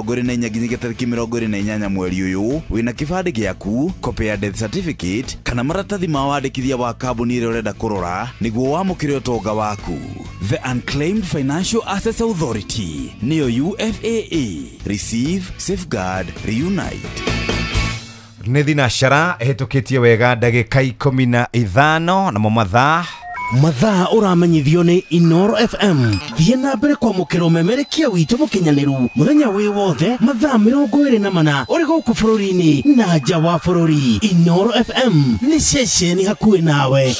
24 nginya tariki 28 mweri uyu wina kibande giaku copy ya death certificate kana maratathi ma wandikithia wa kambuni ire urenda kurora niguo wamukire utonga waku. The Unclaimed Financial Assets Authority niyo UFAA. Receive, safeguard, reunite. Nĩ thinashara ĩhĩtũkĩtie wega ndagĩka 15 na mathaa uramenyithio ni Inoro FM. Thiĩ na mbere kwamũkĩra ũmemerekia witũ mũkinyanĩru mũthenya wĩ wothe mathaa 24 ũrĩ gũkũ bũrũri-inĩ na nja wa bũrũri. Inoro FM nĩ ceceni hakuhĩ nawe.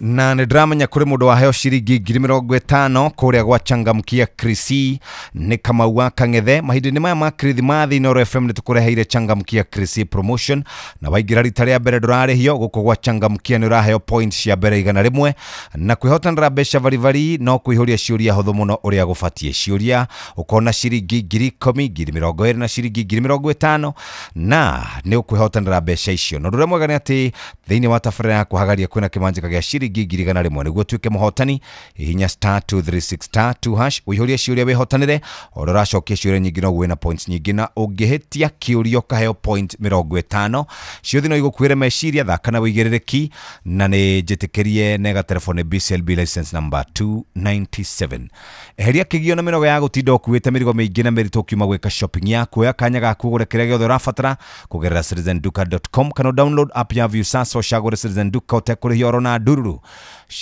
Na nĩ ndĩramenya kũrĩ mũndũ waheo ciringi 50,000 kũrĩa gwa Changamkia Krisi nĩ Kamau wa Kang'ethe. Mahinda-inĩ maya ma Kirithimathi Inoro FM nĩ tũkũreheire Changamkia Krisi promotion na waingĩra rita rĩa mbere ndũrarĩhio gũkũ gwa Changamkia nĩ ũraheo points cia mbere 100 na kwĩhotanĩra mbeca varivari no kũihũria ciũria hũthũ mũno ũrĩa gũbatiĩ. Ciũria ũkona ciringi 10,000, 20,000 na ciringi 50,000 na nĩ ũkwĩhotanĩra mbeca icio. Na ũndũ ũrĩa mwega nĩ atĩ thĩinĩ wa tabarĩra ya kũhagaria kwĩna kĩmanjĩka gĩa ciringi 100 niguo tuĩke mũhotani. Hihinya *236*2# ũihũrie ciũria wĩhotanĩre. Ũrĩa ũracokia ciũria nyingĩ no wĩna points nyingĩ na ũngĩhĩtia kĩũria ũkaheo point 50. Ciothe no igũkuĩre meciria thaka na wĩigĩrĩrĩki na nĩ njĩtĩkĩrie nega telefone BCLB license number 297. Eheria kĩgio na mĩnoga ya gũtinda ũkuĩte mĩrigo mĩingĩ na mĩritũ kiuma gwĩka shopping yaku. Oya kanya gaku ũgũre kĩrĩa gĩothe ũrabatara kũgerera citizenduka.com kana download app ya Viusasa ũcagũre Citizen Duka ũtekũrĩhia oro na ndururu.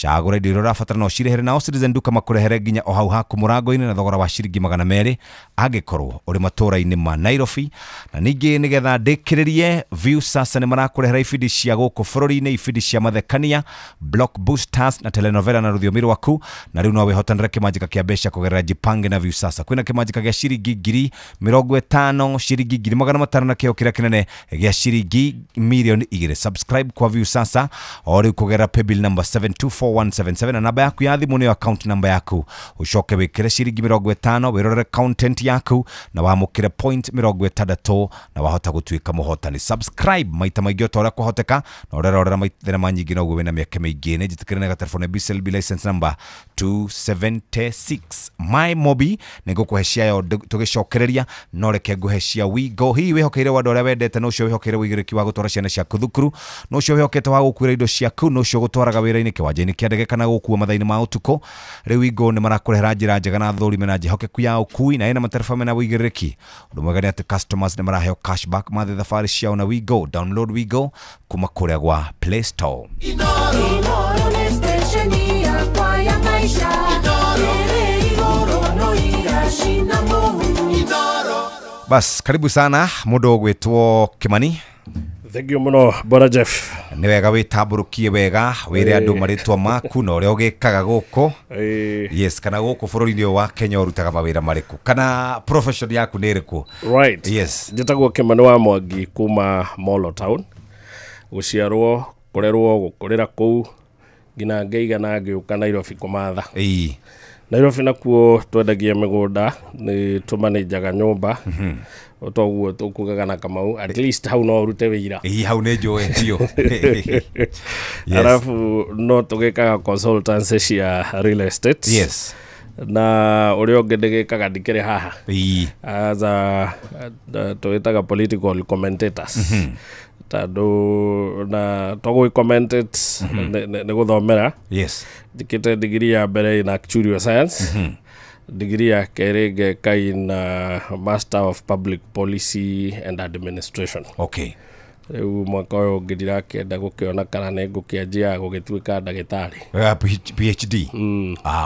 Cagũra indo iria ũrabatara no cirehere nao Citizen Duka makũrehere nginya o hau haku mũrango-inĩ na thogora wa ciringi 200 angĩkorwo ũrĩ matũra-inĩ ma Nairobi. Na ningĩ nĩgetha ndĩkĩrĩrie Viusasa nĩ marakũrehera ibindi cia gũkũ bũrũri-inĩ, ibindi cia mathekania, blockbusters na telenovela na rũthiomi rwaku. Na rĩu no wĩhotanĩre kĩmanjĩka kĩa mbeca kũgerera Jipange na Viusasa. Kwĩna kĩmanjĩka gĩa ciringi 50,000, ciringi 500,000 na kĩo kĩrĩa kĩnene gĩa ciringi 2,000,000. Subscribe kwa Viusasa o rĩu kũgerera paybill number 724177 na namba yaku ya thimũ nĩyo account number yaku. Ucoke wĩkĩre ciringi 50 wĩrorere content yaku na wamũkĩre point 60 na wahota gũtuĩka mũhotani. Subscribe maita maingĩ o ta ũrĩa kwahoteka na ũrerorera maita manyingĩ na ũguo wĩna mĩeke mĩingĩ. Nĩ njĩtĩkĩre nega telefone BCLB license number 276. My Mobi nĩ ngũkũhe ciayo tũgĩcokereria no reke ngũhe cia Wigo. Hihi wĩhokeire wandũ ũrĩa wendete no ũcio wĩhokeire wĩigĩrĩki wa gũtwara ciana ciaku thukuru, no ũcio wĩhokete wa gũkuĩra indo ciaku, no ũcio gũtwaraga wĩra-inĩ kĩwanja-inĩ kĩa ndege kana gũkua mathaa-inĩ ma ũtukũ. Rĩu Wigo nĩ marakũrehera njĩra njega na thũrime na njĩhokeku ya ũkui na ĩna matereba mena wĩigĩrĩrĩki. Ũndũ mwega nĩ atĩ customers nĩ maraheo cashback mathe thabarĩ ciao na Wigo. Download Wigo kuma kũrĩa gwa Play Store. Inoro nĩ station yakwa ya maisha. Inoro no irashina mũhu. Inoro. Bas, karibu sana mũndũ ũgwĩtwo Kimani. Thank you muno Bwana Jeff. Nĩ wega wĩtambũrũkie wega wĩre andũ marĩtwa maku na ũrĩa ũgĩkaga gũkũ. Yes, kana gũkũ bũrũri-inĩ wa Kenya ũrutaga mawĩra marĩkũ kana profession yaku nĩ ĩrĩkũ? Right. Yes. Njĩtagwo Kimani wa Mwangi kuma Molo Town. Gũciarwo, kũrerwo, gũkũrĩra kũu nginya ngĩiga na ngĩũka Nairobi kũmatha. Nairobi nakuo twendagia mĩgũnda nĩ tũmanajaga nyũmba. Otoguo tũkugaga na Kamau at least hau no urute wĩira. Hau nĩ njũĩ biũ. Arafu no tũgĩkaga consultancy cia real estate. Yes. Na ũrĩa ũngĩ ndĩgĩkaga ndikĩrĩ haha. As a tũgĩtaga political commentators. Tandũ na tũgũi commented nĩ gũthomera. Yes. Ndikĩte degree ya mbere in actuarial science. Degree ya kerĩ ngeka in Master of Public Policy and Administration. Okay. Rĩu mwaka ũyũ ngĩdirakĩenda gũkĩona kana nĩ ngũkĩanjia gũgĩtuĩka ndagĩtarĩ. PhD.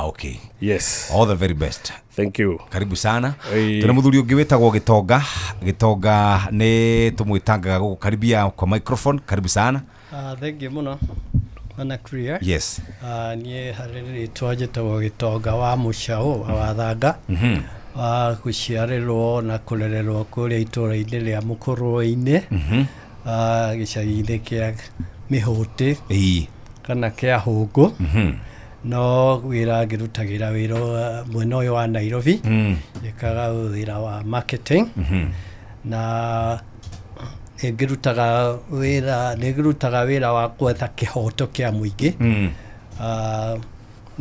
Okay. Yes. All the very best. Thank you. Karibu sana. Tuna mũthuri ũngĩ wĩtagwo Gĩtonga. Gĩtonga nĩ tũmwĩtangaga gũkaribia kwa microphone. Karibu sana. Thank you muno. Ana career. Yes. Niĩ harĩ twajĩtagwo Gĩtonga wa Mũcaũ wa Thanga. Gũciarĩrwo na kũrererwo kũrĩa itũũra-inĩ rĩa Mũkũrũĩ-inĩ. Gĩcagi-inĩ kĩa Mĩhũtĩ kana kĩa Hũngũ. No wĩra ngĩrutagĩra wĩra mwena ũyũ wa Nairobi. Njĩkaga wĩra wa marketing. Na ngĩrutaga wĩra wa gwetha kĩhoto kĩa mũingĩ.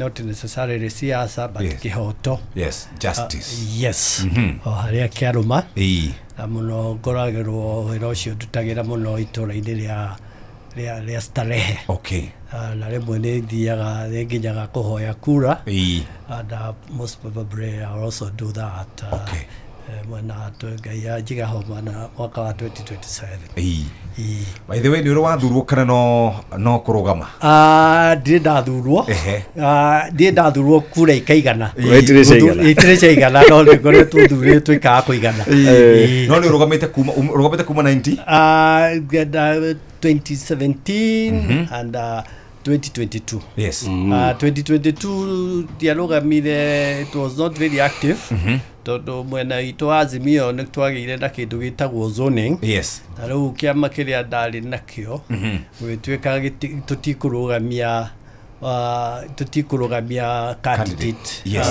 not necessarily siasa but Yes. kihoto. Yes, justice. Yes. O haria kiaruma. Na muno ngoragirwo wira ucio ndutagira muno itũra-inĩ rĩa Starehe. Okay. Na rĩmwe nĩ thiaga nginyaga kũhoya kura. And most probably I'll also do that. Okay. Mwena Ngai ajiga homa na mwaka wa 2027. By the way, nĩ ũrĩ wathurwo kana no kũrũgama? Ndirĩ ndathurwo. Ndirĩ ndathurwo kura ikaigana. Itirĩ ciaigana no nĩ ngoretwo thurĩtwo ikaga kũigana. No nĩ ũrũgamĩte kuma 90? 2017 and 2022. Yes. 2022 dialogamire, it was not very active. Tondu mwena itu Azimio nĩ twagĩire na kĩndũ gĩtagwo zoning. Yes. Na rĩu kĩama kĩrĩa ndarĩ nakĩo gĩtuĩkaga tũtikũrũgamia candidate. Yes.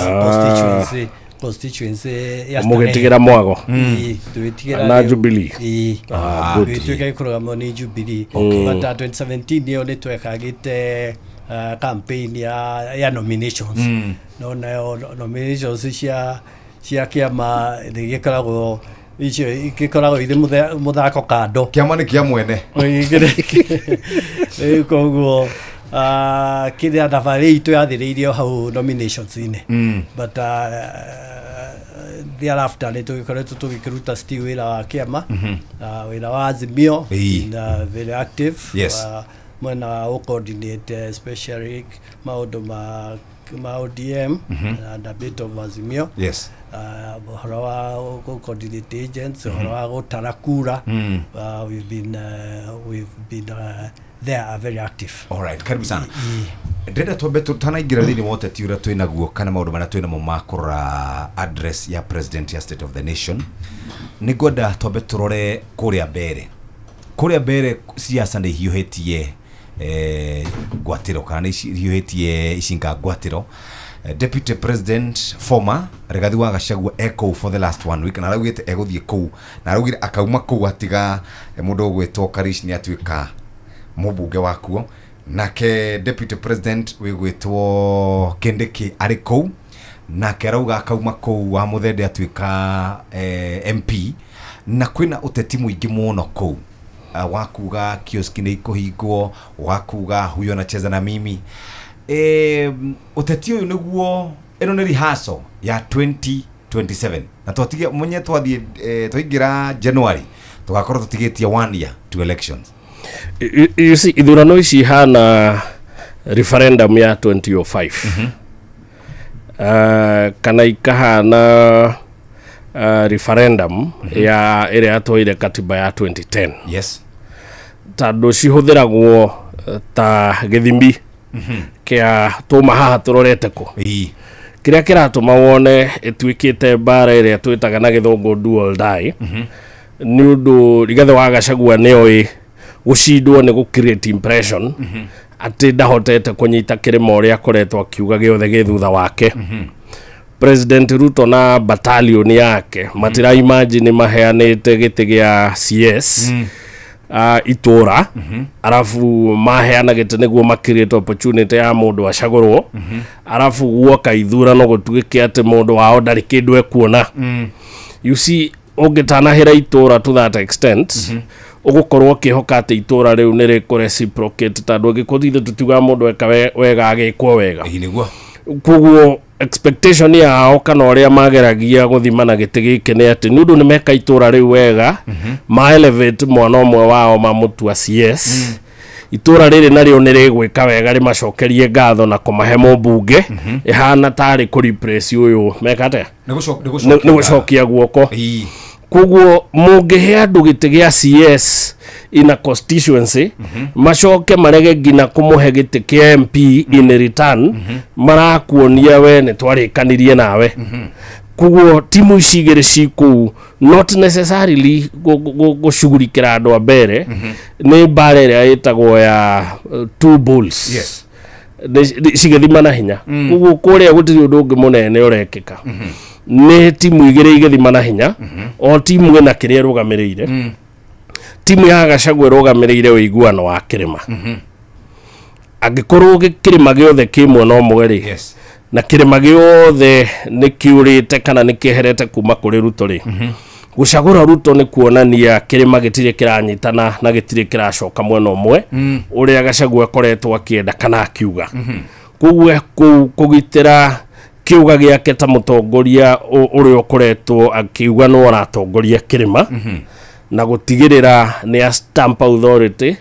Constituency ya Mũgĩtigĩra mwago na Jubilee. Twĩtuĩka gĩkũrũgamio nĩ Jubilee. But 2017 nĩyo nĩ twekagĩte campaign ya nominations. No nayo nominations cia kĩama gĩkoragwo irĩ mũthako kando. Kĩama nĩ kĩa mwene. Koguo kĩrĩa thabarĩ itũ yathĩrĩirio hau nominations-inĩ. But thereafter nĩ tũgĩkoretwo tũgĩkĩruta still wĩra wa kĩama, wĩra wa Azimio, very active. Yes. Mwena wa coordinate especially maũndũ ma ODM and a bit of Azimio. Yes. Ũhoro wa coordinate agents, ũhoro wa gũtara kura. We've been there very active. All right, karibu sana. Ndenda twambe tũtanaingĩra thĩinĩ wa ũteti ũrĩa twĩ naguo kana maũndũ marĩa twĩ namo ma kũrora address ya president ya State of the Nation. Nĩ ngwenda twambe tũrore kũrĩa mbere siasa nĩ hiũhĩtie ngwatĩro kana nĩ hiũhĩtie icinga ngwatĩro. Deputy President former Rigathi wa Gachagua echo for the last 1 week na araugĩte egũthiĩ kũu na araugire akauma kũu atiga mũndũ ũgwĩtwo Karish nĩ atuĩka mũmbunge wakuo, nake Deputy President wĩgwĩtwo Kindiki arĩ kũu nake arauga akauma kũu wa Muthende atuĩka MP na kwĩna ũteti mũingĩ mũno kũu. Wakuga kioski nĩ ikũhingwo, wakuga huyo anacheza na mimi. Ũteti ũyũ nĩguo ĩno nĩ rehearsal ya 2027 na twatige mwenye twathiĩ twaingĩra January tugakorwo tũtigĩtie 1 year to elections. You see, ithurano ici hana referendum ya 2005 kana ikahana referendum ya ĩrĩa yatwaire katiba ya 2010. Yes. Tandũ cihũthĩragwo ta gĩthimbi kĩa tũma haha tũrorete kũ. Kĩrĩa kĩratũma wone ĩtuĩkĩte mbara ĩrĩa twĩtaga na gĩthũngũ do or die nĩ ũndũ Rigathi wa Gachagua nĩoĩ gũcindwo nĩ gũ-create impression atĩ ndahotete kũnyita kĩrĩma ũrĩa akoretwo akiuga gĩothe gĩ thutha wake. President Ruto na battalion yake matira imagine maheanĩte gĩtĩ gĩa CS itũra arafu maheana gĩtĩ nĩguo ma-create opportunity ya mũndũ acagũrwo arafu guoka ithurano gũtuĩke atĩ mũndũ wao ndarĩ kĩndũ ekuona. You see, ũngĩtanahĩra itũra to that extent ũgũkorwo ũkĩhoka atĩ itũra rĩu nĩ rĩkũ-reciprocate tondũ ũngĩkũthithĩ tũtiugaga mũndũ eka wega agĩkwo wega. Koguo expectation yao kana ũrĩa mageragia gũthimana gĩtĩ gĩkĩ nĩ atĩ nĩ ũndũ nĩ meka itũra rĩu wega ma elevate mwana ũmwe wao mamũtua CS. Itũra rĩrĩ narĩo nĩ rĩgwĩka wega rĩmacokerie ngatho na kũmahe mũmbunge ĩhana tarĩ kũ-replace ũyũ meka atĩa nĩ gũcokia guoko. Koguo mũngĩhe andũ gĩtĩ gĩa CS in a constituency macoke marege ngina kũmũhe gĩtĩ kĩa MP in return marakuonia we nĩ twarĩkanirie nawe. Koguo timu ici igĩrĩ cikũu not necessarily gũcugurikĩra andũ a mbere nĩ mbara ĩrĩa ĩtagwo ya two bulls. Yes. Cigĩthimana hinya. Koguo kũrĩa gũtirĩ ũndũ ũngĩ mũnene ũrekĩka. Nĩ timu igĩrĩ igĩthimana hinya o timu ĩna kĩrĩa ĩrũgamĩrĩire. Timu ya Gachagua ĩrũgamĩrĩire ũiguano wa kĩrĩma. angikorwo gikirima giothe ki mwena umwe ri Yes. na kirima giothe ni kiurite kana ni kiherete kuma kuri Ruto ri gucagura Ruto ni kuonania kirima gitire kiranyitana na gitire kiracoka mwena umwe uria Gachagua koretwo akienda kana akiuga kugue kugitira kiuga giake ta mutongoria uria ukoretwo akiuga no aratongoria kirima na gutigirira ni a stamp authority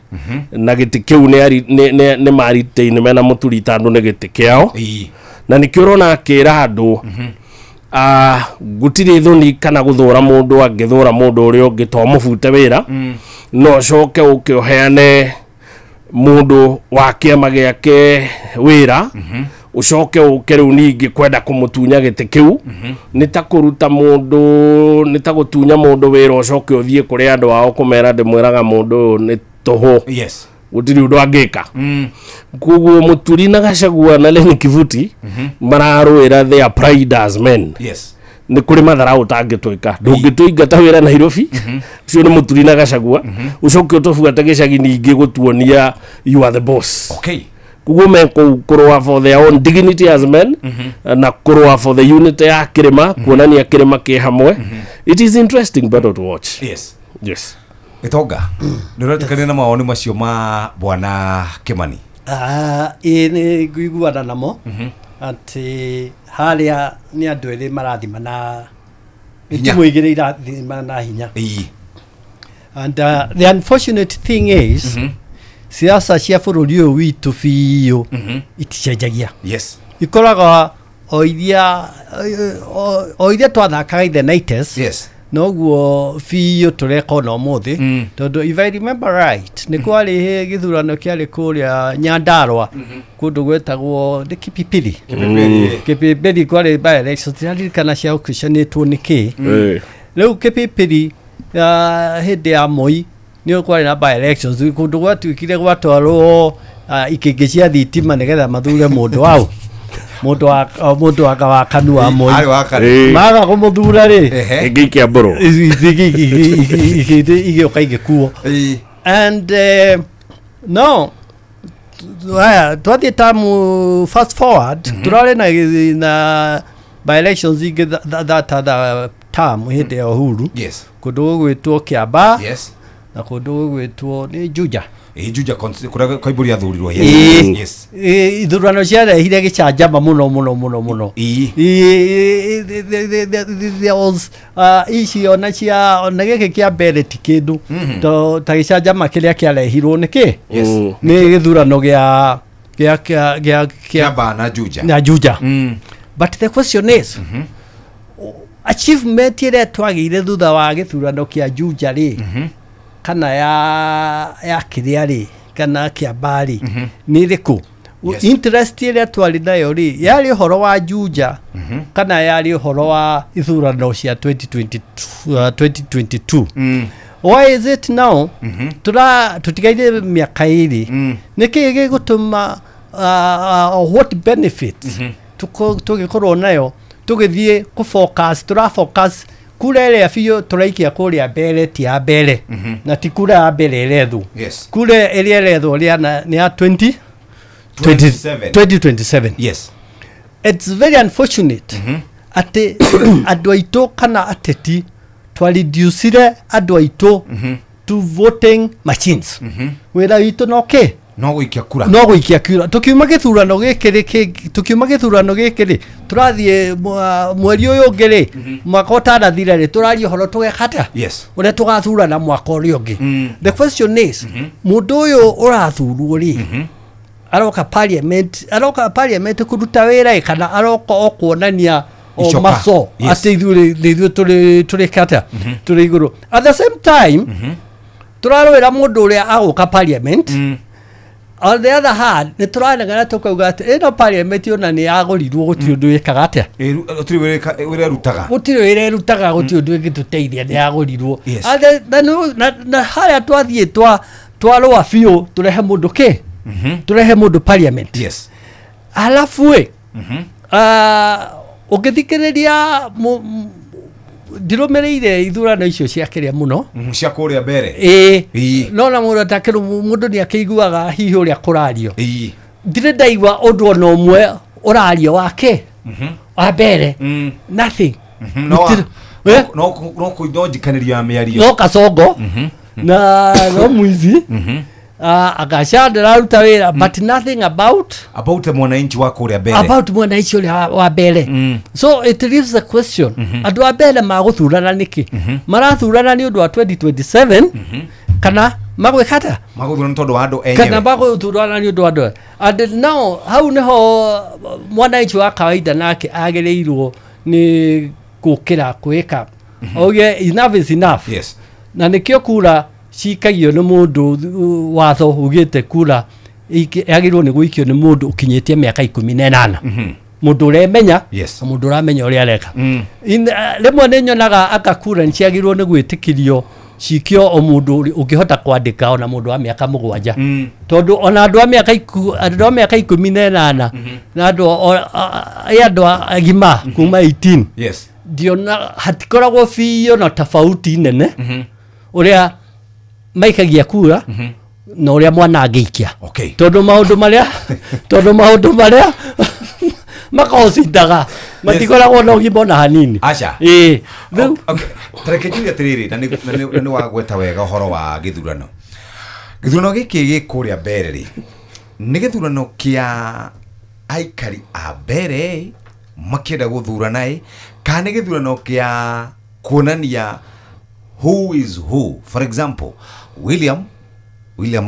na giti kiu ni mariteine mena muturi tandu ni giti kiao na nikiurona akira andu gutiri thoni kana guthura mundu angithura mundu uria ungi to mufute wira no coke ukioheane mundu wa kiama giake wira ucoke ukeriu ningi kwenda kumutunya giti kiu nitakuruta mundu nitagutunya mundu wira ucoke uthie kuri andu ao kumera ndimwiraga mundu ni toho Yes. gutiri undu angika kuguo muturi na Gachagua na Leni Kivuti mararuira their pride as men. Yes. Ni kuri mathara utangitwika ndungitwingata wira Nairobi ucio ni muturi na Gachagua ucoke utofuata gicagi ningi gutuonia you are the boss. Okay. Kuguo meko kurwa for their own dignity as men na kurwa for the unity ya kirima kuonania kirima ki hamwe. It is interesting battle to watch. Yes. Yes. Itonga. Nirotukania na maoni macio ma bwana Kimani. Ni guiguana namo ati haria ni andu eri marathima na itimuigire irathima na hinya. And the unfortunate thing is siasa cia bururi uyu witu biu iticenjagia. Yes. Ikoraga o iria twathakaga in the 90s. Yes. Noguo biu tureka no muthi tondu if I remember right ni kwari githurano kiari kuria Nyandarua kundu gwetagwo ni Kipipiri Kipipiri kwari by election tirarikana cia ukrishanitwo niki riu Kipipiri hindi ya Moi ni kwari na by elections kundu gwatuikire gwatwarwo ikingi cia thitima nigetha mathure mundu wao mundu wa kanua Moi maga kumuthura ri Ngiki aboro igioka igikuo and no twathie tamu fast forward turare na by elections igi that other term hindi ya Uhuru kundu gwitwo Kiamba na kundu gwitwo ni Juja Juja koiburi athurirwo. Yes. Ithurano ciarehire gicanjama muno there was icio na cia ona giki kia mbere ti kindu to ta gicanjama kiria kiarehirwo niki ni githurano gia Kiamba na Juja but the question is achievement ire twagire thutha wa githurano kia Juja ri kana ya kiria ri kana Kiamba ri ni riku interest ile twari nayo ri yari horo wa Juja kana yari horo wa ithurano cia 2022 why is it now tutigaire miaka iri niki gigutuma what benefits tugikorwo nayo tugithie ku focus focus kura ile afio turaikia kuria mbere ti ya mbere na ti kura ya mbere irethu kura ile irethu ria ni ya 2027 yes it's very unfortunate ati andu aitu kana ateti twariducire andu aitu to voting machines wira witu no ke no guikia kura tukiuma githurano gikiri turathie mweri uyu ngiri mwaka utanathire ri turarie horo tugekata uria tugathurana mwaka uri ungi the question is mundu uyu urathurwo ri aroka parliament kuruta wira kana aroka okuonania o maso ati ithuĩ turi kata turi iguru at the same time turarwira mundu uria aguka parliament on the other hand ni turanagana tukauga ati ino parliament ona ni yagorirwo gutiri undu wikaga atia gutiri wira rutaga gutiri undu ingituteithia ni yagorirwo na haria twathie twarwa biu turehe mundu ki turehe mundu parliament alafu ugithikiriria ndirumereire ithurano icio cia kiria muno cia kuria mbere no na mundu atakiru mundu ni akiguaga hihi uria kurario ndire ndaigua undu ona umwe urario wake wa mbere nothing no kuinojikanirio ya miario no kasongo na no mwizi agacandira ruta wira but nothing about mwananchi wako uria mbere about mwananchi uria wa mbere so it leaves the question andu a mbere maguthurana niki marathurana ni undu wa 2027 kana magwikata maguthurana tondu wa andu enyewe kana maguthurana ni undu wa andu and now hau niho mwananchi wa kawaida nake agereirwo ni gukira kwika oge enough is enough yes na nikio kura cikagio ni mundu watho ugite kura yagirwo ni guikio ni mundu ukinyitie miaka 18 mundu uremenya mundu uramenya uria areka rimwe ni nyonaga akakura nciagirwo ni gwitikirio cikio o mundu ukihota kwandika ona mundu wa miaka 7 tondu ona andu a miaka 18 na andu agima kuma 18 yes diona hatikoragwo biyo na tofauti nene uria maikagia kura na uria mwana angeikia tondu maundu maria makaocindaga matikoragwo na ugima na hanini acha tarekejuria tiriri na ni wagweta wega horo wa githurano giki gikuria mbere ri ni githurano kia aikari a mbere makienda guthurana kana githurano kia kuonania who is who. For example, William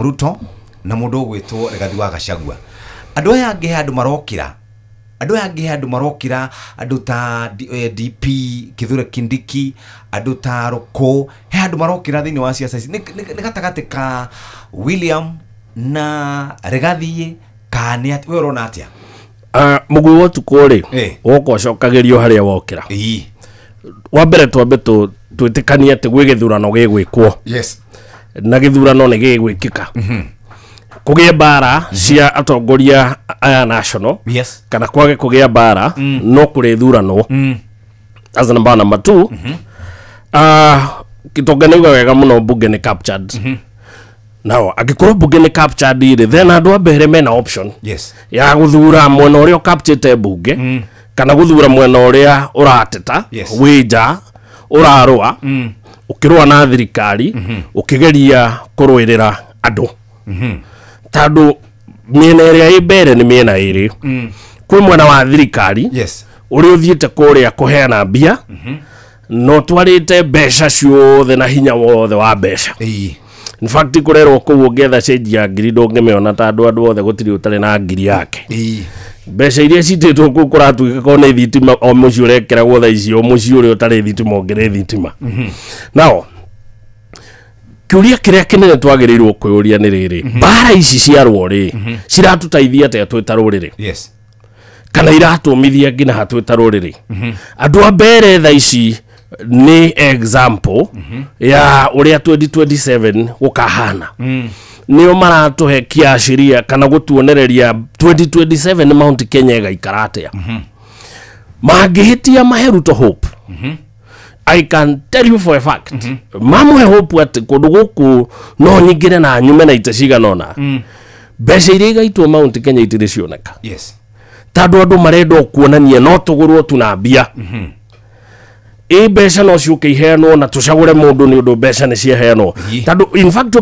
Ruto na mundu gwitwo Rigathi wa Gachagua. Andu aya angi handu marokira andu ta DP Kithure Kindiki, andu ta Roko, handu marokira thini wa siasa ni gatagati ka William na Rigathi kana we urona atia mugu wotu kuri woko cokagirio haria wokira wa mbere twambe twitikania ati gwi githurano gigwikwo yes na githurano ni gigwikika kugia bara cia atongoria aya national yes kana kwage kugia bara no kuri thurano as number 2 kitongana wega muno bunge ni captured now agikorwo bunge ni captured ire then andu ambere mena option yes ya guthura mwena uria captured bunge kana guthura mwena uria urateta wija urarwa ukirwa na thirikari ukigeria kurwirira andu tandu miena iria ibere ni miena iri kwi mwena wa thirikari yes uri uthiite kuria kuheana mbia no twarite besha ciothe na hinya wothe wa besha in fact kurerwo ku ungetha change ya ngiri ndungimeona tandu andu othe gutiri utari na ngiri yake besha iria cititwo ku kuratuika kone thitima o muci urekera gwotha icio muci uri utari thitima ongere thitima now kuria kiria kinene twagirirwo kuyuria ni riri bara ici ciarwo ri ciratutaithia te twita ruriri yes kana iratumithia ngina hatwita ruriri andu a mbere tha ici ni example ya uria 2027 gukahana nio maratuhe kiashiria kana gutuonereria 2027 Mount Kenya igaikaratea magihitia maheru to hope I can tell you for a fact mamwe hope at kundu guku no nyingire na nyume na iteciga nona besha iria igaitwo Mount Kenya itire cioneka yes tandu andu marenda kuonania no tugurwo tunambia besha no ciuke iheanwo na tucagure mundu ni undu besha ni cieheanwo tandu in fact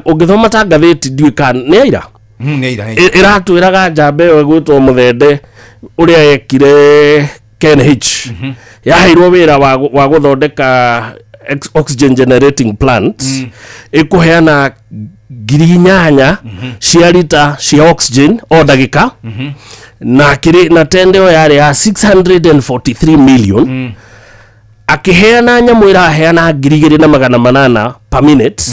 ungithoma ta ngatheti ndiuka ni aira iratwiraga njambe yo gwitwo muthende uria yekire KNH yaheirwo wira wa guthondeka oxygen generating plants ikuheana 8,000 cia lita cia oxygen o dagika na kiri na tendeo yari ya 643 million akiheana nyamu iraheana 2,800 per minute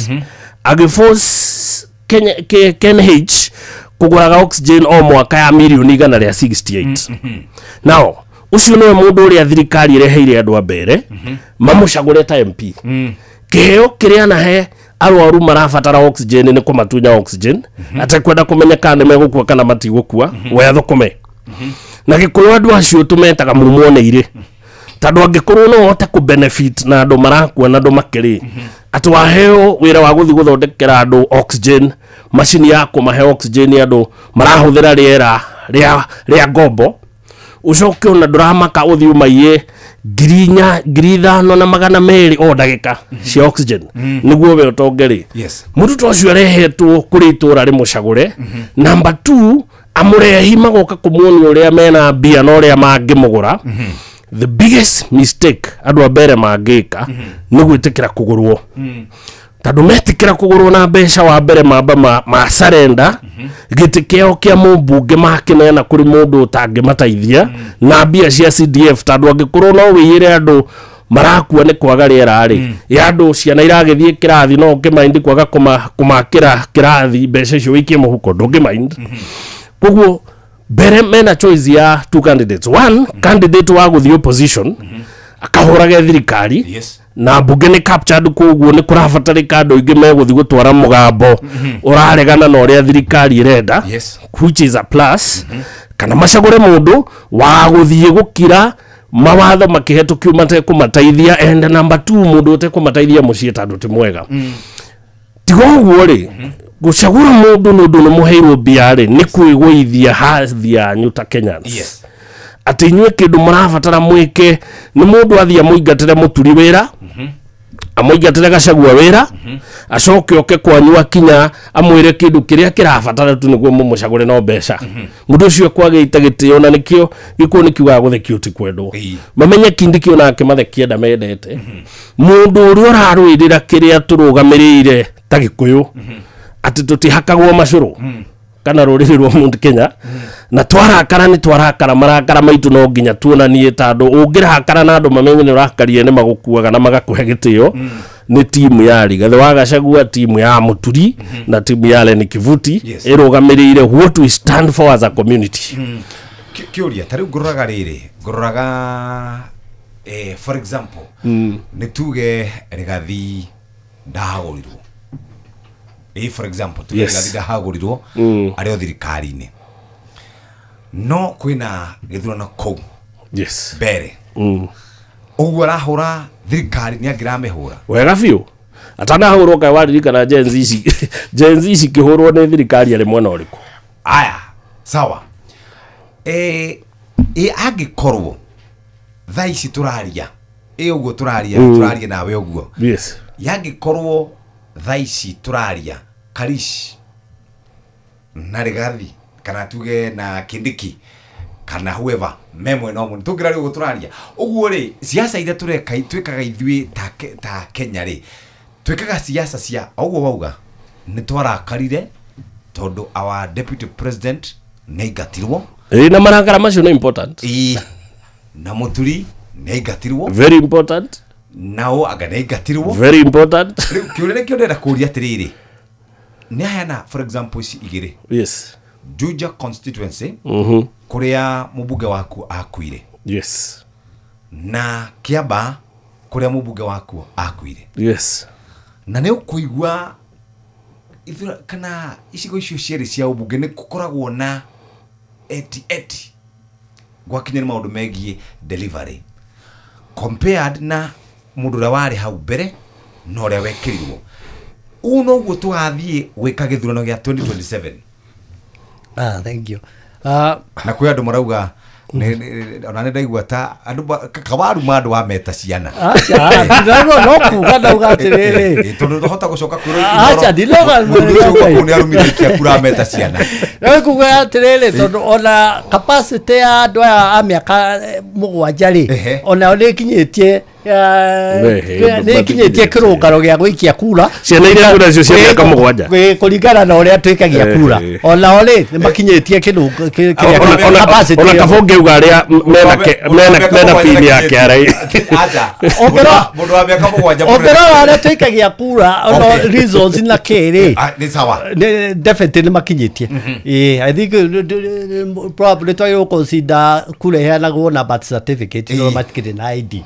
agiforce KNH kuguraga oxygen o mwaka ya milioni 168 now ucio no mundu uria thirikari ireheire andu a mbere mamucagure ta MP kiheo kiria nahe arwaru marafatara oxygen ni kumatunya oxygen atakwenda kumenya kana megukua kana matigukua we thukome na gikuyu andu acio tumetaga murumo ne ire tandå angä korwo no hote kå benefit na andå marakua na andå makärä atå waheo wä ra wa gå thiä gå thondekera andå oxygen macini ya kå mahe oxygen andå marahå thä ra rä a ngombo å coke ona ndå ramaka å thiä å maiyä ngiri 5,200 o ndagä cia oxygen nä guo we å tonge rä må ndå ta å cio arehetwo kå rä itå ra rä må cagå re number 2 amå rehi magoka kå muonia å rä a mena mbia na å rä a mangä må gå ra the biggest mistake andå a mbere mangä ka nä gwä tä kä ra kå gå rwo tandå metä kä ra kå gå rwo na mbeca wa mbere mamba ma surrender gä tä kä ao kä a må mbunge makä neana kå rä må ndå å tangä mateithia na mbia cia CDF tandå angä korwo no wä yä re andå marakua nä kwaga rä era rä ya andå ciana iragä thiä kä rathi no ngä maindi kwaga kå makä ra kä rathi mbeca icio wä ikie må huko ndå ngä maindi koguo mbere mena choice ya two candidates one candidate wa gå thiä opposition akahårage thirikari na mbunge nä captured koguo nä kå rabatarä andå ingä megå thiä gå twara må gambo å raregana na å rä a thirikari ĩrenda which is a plus kana macagå re må ndå wa gå thiä gå kira mawatho makä hetå kä matekå mateithia and number 2 må ndå å tekå mateithia må ciä tandå tä mwega tiga å guo rä gå cagå ra må ndå nä å ndå nä må heirwo mbia rä nä kwä gå ithia hathi yanyu ta Kenyans atä inyuä kä ndå marabatara mwä ke nä må ndå athiä amå ingatä re må turi wä ra amå ingatä re Gachagua wä ra acoke oke kwanyu akinya amwä re kä ndå kä rä a kä rabatara tu nä guo må må cagå re no mbeca må ndå å cio kwagä ite gä tä o na nä kä o gä kå nä kiugaga gå thekio ti kwendwo mamenye kindi kä o nake mathekia nda mendete må ndå å rä a å rarå ä rä ra kä rä a tå rå gamä rä ire ta gä kå yå atä tå tihakagwo macå rå kana rå rä rä rwa Mount Kenya na twarakara nä twarakara marakara maitå no nginya tuonanie tandå å ngä rakara na andå mamenye nä å rakarire nä magå kuaga na magakå he gä tä o nä timu ya Rigathĩ wa Gachagua timu ya Mũturi na timu ya Lenny Kivuti ä rå gamä rä ire what we stand for as a community kä å ria tarä u ngå roraga rä rä ngå roraga for example nä tuge Rigathĩ ndahagå rirwo for example tuge Rigathĩ ndahagå rirwo arä o thirikari-inä no kwina githurano kou mbere uguo arahura thirikari ni angiramihura wega biu atanahurwo kae waririkana Gen Z ici kihurwo ni thirikari ari mwena uriku aya sawa angikorwo thaa ici turaria uguo turaria nawe uguo yangikorwo thaa ici turaria Karish na Rigathĩ kana tuge na Kindiki kana whoever memwe no mun tugira ri guturaria uguo ri siasa ire tureka twikaga ithui ta Kenya ri twikaga siasa cia uguo wauga ni twarakarire tondu our deputy president neigatirwo na marakara macio no important na Mũturi neigatirwo very important nao aga neigatirwo very important kiurire kiurira kuria atiriri ni hayana for example ici igiri Juja constituency kuria mubunge waku akuire na Kiamba kuria mubunge waku akuire na ne ukuigwa ithura kana icigo icio cieri cia ubunge ni kukoragwo na eti gwakinya ni maundu megie delivery compared na mundu ria wari hau mbere no ria wekirirwo uno guo tugathie gwika githurano gia 2027 thank you na kwe andu marauga ona ndaigua ta andu kawaru mandu wa meta ciana acha no kuga ndauga atiriri tondu ndohota gucoka kwiro acha ndiloga ni arumithikia kura meta ciana no kuga atiriri tondu ona capacity ya andu a miaka mugwanja ri ona ni kinyitie ni kinyitie kirungaro gia gwikia kura ciana iria kura cio cia miaka mugwanja kuringana na uria twikagia kura ona ori ni makinyitie kinungo capacity ona kabonge uga aria mena pini yake arai acha mundu wa miaka mugwanja ongera aria twikagia kura ona reasons na kiri ni sawa definitely makinyitie I think probably to consider kura heanagwo na birth certificate no matikire na ID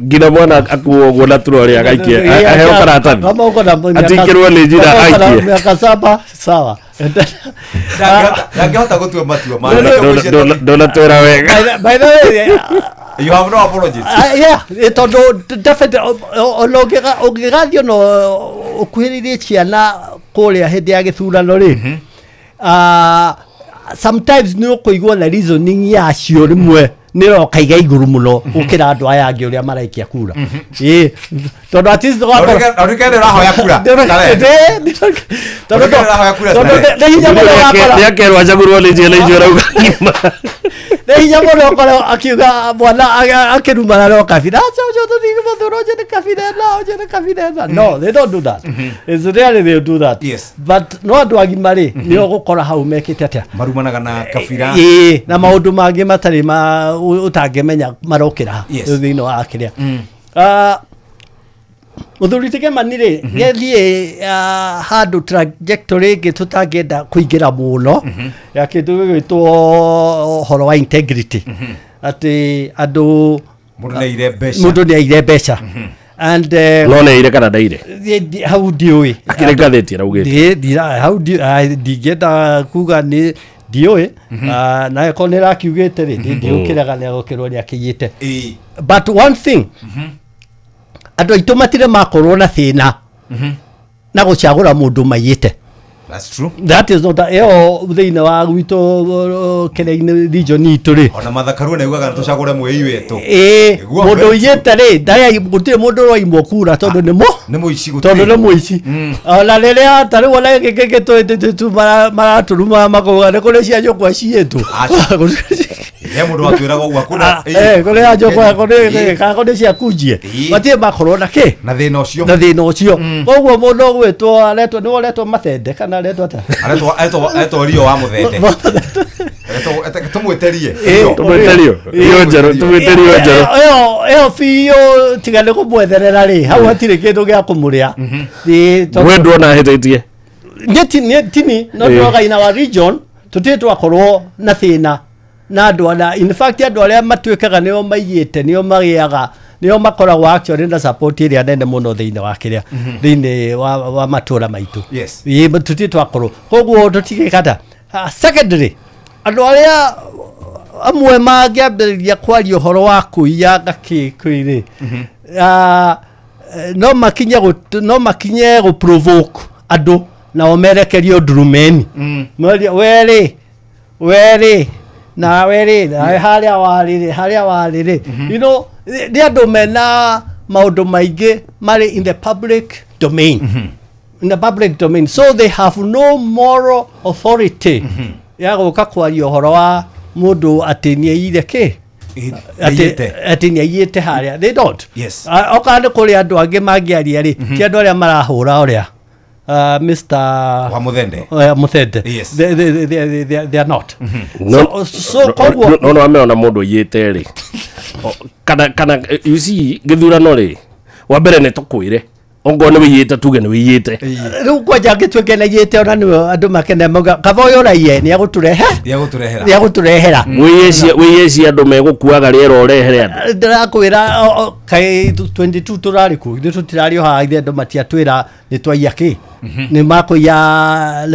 ngina mwana akuogwo na turori agaikie aheo karatathi kama uko na atikirwo ni njira aikie miaka 7 sawa ndangehota gutua matua ndona twera wega by the way You have no apologies. Yeah, tondu definitely ogigathio no okuhiririe ciana kuria hindi ya githurano ri sometimes no kuigwa na reasoning ya cio rimwe niro kaiga iguru muno ukira andu aya angi uria maraikia kura tondu at least Ndorikende rahoya kura. tondu rahoya kura. Yakerwa jagurwo ni jela ijora ugima. hinya muno kora akiuga mwana akirumana no kabira acho to thigi muthuro je ne kabira no they don't do that it's really they do that yes but no andu agimari ni ogukora hau mekite atia marumanaga na kabira na maundu mangi matari ma utangemenya marokira thino wa akiria Muthuri Kĩmani rĩ gethie handu trajectory ngi tutangenda kuingira muno ya kindu gitwo horo wa integrity ati andu mundu ne ire mbeca and no ne ire kana ndaire how dioi akire gatheti raugite dira how digenda kuga ni dioi na ko ne rakiugite ri ndiukiraga ne agokirwo ni akiyite but one thing andu aitu matire makorwo na thina na gucagura mundu mayite. That's true. That is not eo thina wa gwito kene region itu ri ona mathakaru na yugaga tucagure mwei wetu mundu yete ri ndaya gutire mundu roi mokura tondu ni muici gutire tondu ni muici ona rere atari wala gege tu maraturuma makoga ne kole cia jokwa cietu ye mundu atwiraga ugwa kuna kole ajokwa kone cia kunjie batie makorwo na ke na thina ucio koguo mundu gwitwo aretwo ni woretwo mathende kana aretwo ata aretwo rio wa muthende tumweterie iyo njero eo fiyo tigane kumwetherera ri hau hatire kindu gia kumuria wendo na hetitie tini no twaga ina wa region tutitwa korwo na thina na andu ana in fact andu aria matwikaga nio maiyite nio magiaga nio makoragwo actually na support iria nene muno thiine wa kiria thiine wa matura maitu yes tutitwa korwo koguo tutigikata secondary andu aria amwe mangiambiriria kwaria horo wa kuiya gakikuiri no makinye go provoke andu na omerekerio ndurumeni weri na weri haria warire you know they are domena maundu maingi mari in the public domain so they have no moral authority ya guka kwaria horo wa mundu atinie ke atinie yite haria they don't yes okande kuri andu angi mangiaria ri ti andu aria marahura oria Mr. Muthende. Yes. They are not. So no ameona mundu yite ri kana you see githurano ri wa mbere ne tukwire ongo ne wiyite tuge ne wiyite riu kwa jange tweke na yite ona ni andu makene moga kavoyo ra ye ni aguturehera wiyecia andu megukuaga riero rehere andu ndirakwira kai 22 turari ku ithu tutirari ha ithe andu matiatwira ni twaiya ki ni makuya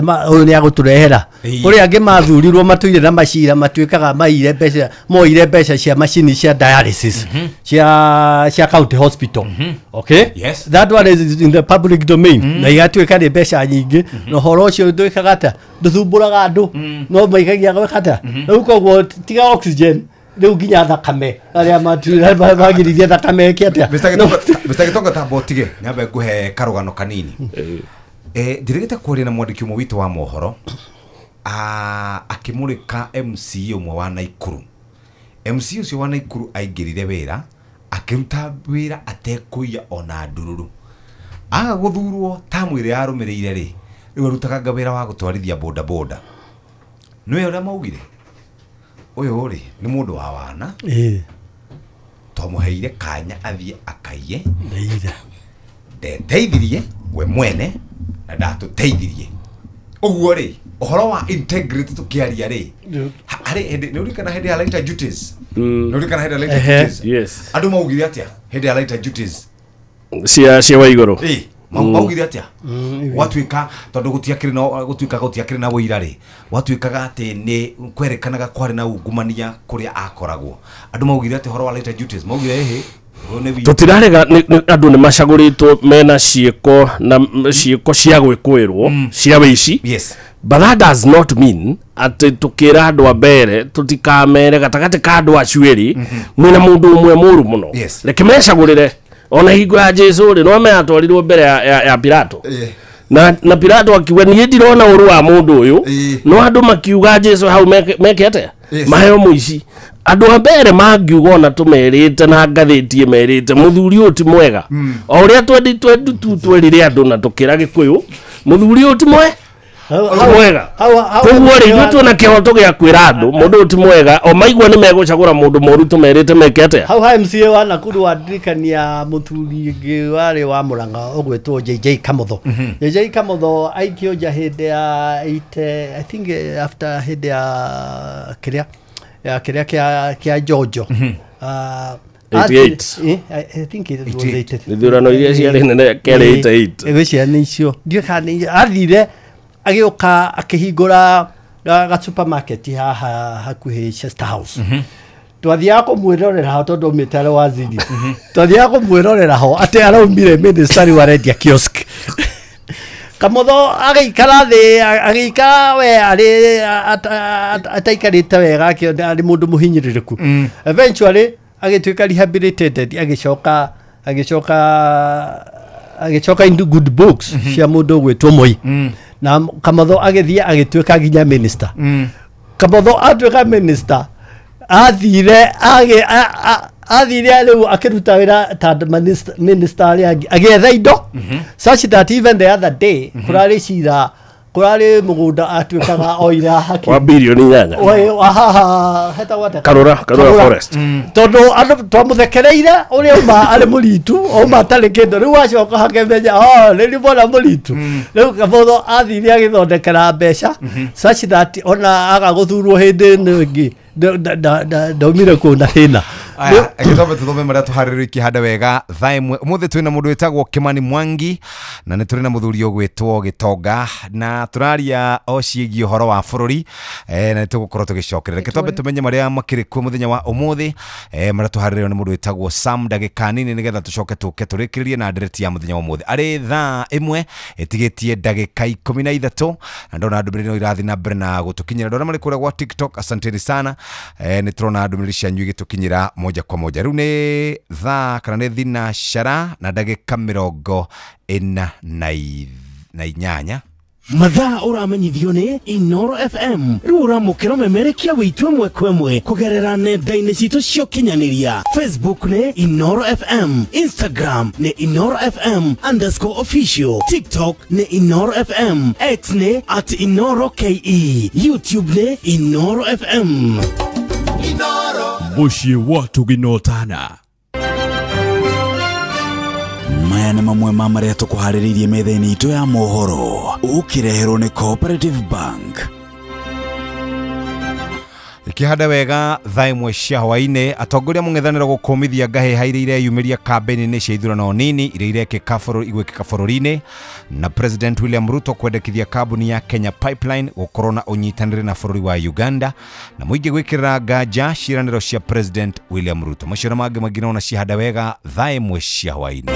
ni aguturehera kuri angi mathurirwo matuire na macira matwikaga maire mbeca moire mbeca cia machine cia dialysis cia county hospital okay yes that one is in the public domain na igatwika ni mbeca nyingi no horo ucio ndwikaga ata nduthumburaga andu no maigagia gwikata riu koguo tiga oxygen riu nginya thakame aria magiririe thakame kiatia Mr. Gitonga tabotige nyambe nguhe karugano kanini ndirigite kwaria na mwandiki umwe witu wa mohoro akimurika MC umwe wa Naikuru MC ucio wa Naikuru aingirire wira akiruta wira atekuya ona ndururu aga guthurwo tamwire yarumirire ri riu rutaga wira wa gutwarithia boda boda niwe uria maugire uyu ri ni mundu wa wana twamuheire kanya athie akaiye ndeteithirie we mwene na ndatuteithirie uguo ri uhoro wa integrity tukiaria ri ari hindi ni urikana hindi ya lighter duties ni urikana hindi ya lighter duties yes andu maugire atia hindi ya lighter duties cia wa iguru maugire atia watuika tondu gutiakiri na wira ri watuikaga ati ni kwerekanaga kwari na ungumania kuria akoragwo andu maugire ati horo wa later duties maugire ehe tutirarega andu ni macaguritwo mena ciiko na ciiko cia gwikwirwo cia wici yes but that does not mean ati tukira andu ambere tutikamere gatagati ka andu acuiri mwina mundu umwe muru muno reke mecagurire ona hingo ya Jesu ri no meatwarirwo mbere ya Pilato na Pilato akiuga nie ndirona uru wa mundu uyu no andu makiuga Jesu hau meke atia maheo muici andu ambere mangiuga ona tumerite na ngathiti merite muthuri uyu ti mwega o uria 2022 twerire andu na tukira gikuyu muthuri uyu ti mwega koguo ri ithuĩ twĩna kĩhoto gĩa kwĩra andũ mũndũ ũyũ ti mwega o maigua nĩ megũcagũra mũndũ mũru tũmerĩte meke atĩa hau ha MCA wa Nakuru wandirikania mũthuri ũngĩ warĩ wa Mũrang'a ũgwĩtwo JJ Kamotho JJ Kamotho aikio nja hĩndĩ ya I think after hĩndĩ ya kĩrĩa kĩa Jojo 88 I think it was 88 ithurano iria ciarĩ nene kĩarĩ 88 gũcia nĩ icio ndiũka athire agĩũka akĩhingũra ga supermarket haha hakuhĩ Chester House twathiaga kũmwĩrorera ho tondũ ũmĩte waziri twathiaga kũmwĩrorera ho atĩ araumire minister wa rendia kiosk Kamotho agĩikara thĩ agĩikara we arĩ ataikarĩte wega arĩ mũndũ mũhinyĩrĩrĩku eventually agĩtuĩka rehabilitated agĩcoka into good books cia mũndũ ũgwĩtwo Moi na Kamotho agĩthiĩ agĩtuĩka nginya minister Kamotho atuĩka minister athire rĩu akĩruta wĩra ta minister agĩetha indo such that even the other day kurari mugunda atuĩkaga oira haki wa bilioni 8 heta wata karura forest tondu andu twamuthekereire uria uma arĩ mũritu uma atarĩ kĩndũ rĩu acoka hakemenya rĩu bona mũritu rĩu Kamotho athire agĩthondekera mbeca such that ona agagũthurwo hĩndĩ ĩngĩ ndaumire kuna thĩna agĩtombe tuthome marĩa tũharĩrĩirie kĩhanda wega thaa ĩmwe ũmũthĩ twĩna mũndũ wĩtagwo Kimani Mwangi na nĩ tũrĩ na mũthuri ũgwĩtwo Gĩtonga na tũraria o ciĩgiĩ ũhoro wa bũrũri na nĩ tũgũkorwo tũgĩcokerera gĩtombe tũmenye marĩa makĩrĩ kuo mũthenya wa ũmũthĩ marĩa tũharĩrĩirio nĩ mũndũ wĩtagwo Sam ndagĩka nini nĩgetha tũcoke tũke tũrĩkĩrĩrie na ndereti ya mũthenya wa ũmũthĩ arĩ thaa ĩmwe ĩtigĩtie ndagĩka 13 na ndona ndũmĩrĩri no irathiĩ na mbere na gũtũkinyĩra ndona marĩ kũrĩa gwa TikTok asanteni sana nĩ tũrona ndũmĩrĩri cianyu igĩtũkinyĩra moja kwa moja rĩu nĩ thaa kana nĩ thinacara na ndagĩka 48 mathaa ũramenyithio nĩ Inoro FM rĩu ũramũkĩra memerekia wĩtũ ĩmwe kwa ĩmwe kũgerera nenda-inĩ citũ cia ũkinyanĩria Facebook nĩ Inoro FM Instagram nĩ Inoro FM_official TikTok nĩ Inoro FM X nĩ @InoroKE YouTube nĩ Inoro FM Muciĩ watu ginotana maya nĩ mamwe ma marĩa tũkũharĩrĩirie metha-inĩ itũ ya mohoro ũkĩreherwo nĩ Cooperative Bank ikihanda wega thaa ĩmwe cia hwainĩ atongoria mũng'ethanĩro gũkũmithia ngahĩha iria ireyumĩria kambeni-inĩ cia ithurano nini iria irekĩka bũrũri-inĩ na President William Ruto kwendekithia kambuni ya Kenya Pipeline gũkorwo na ũnyitanĩri na bũrũri wa Uganda na mũingĩ gwĩkĩrĩra nganja ciĩranĩro cia President William Ruto macio na mangĩ magina ona cihanda wega thaa ĩmwe cia hwainĩ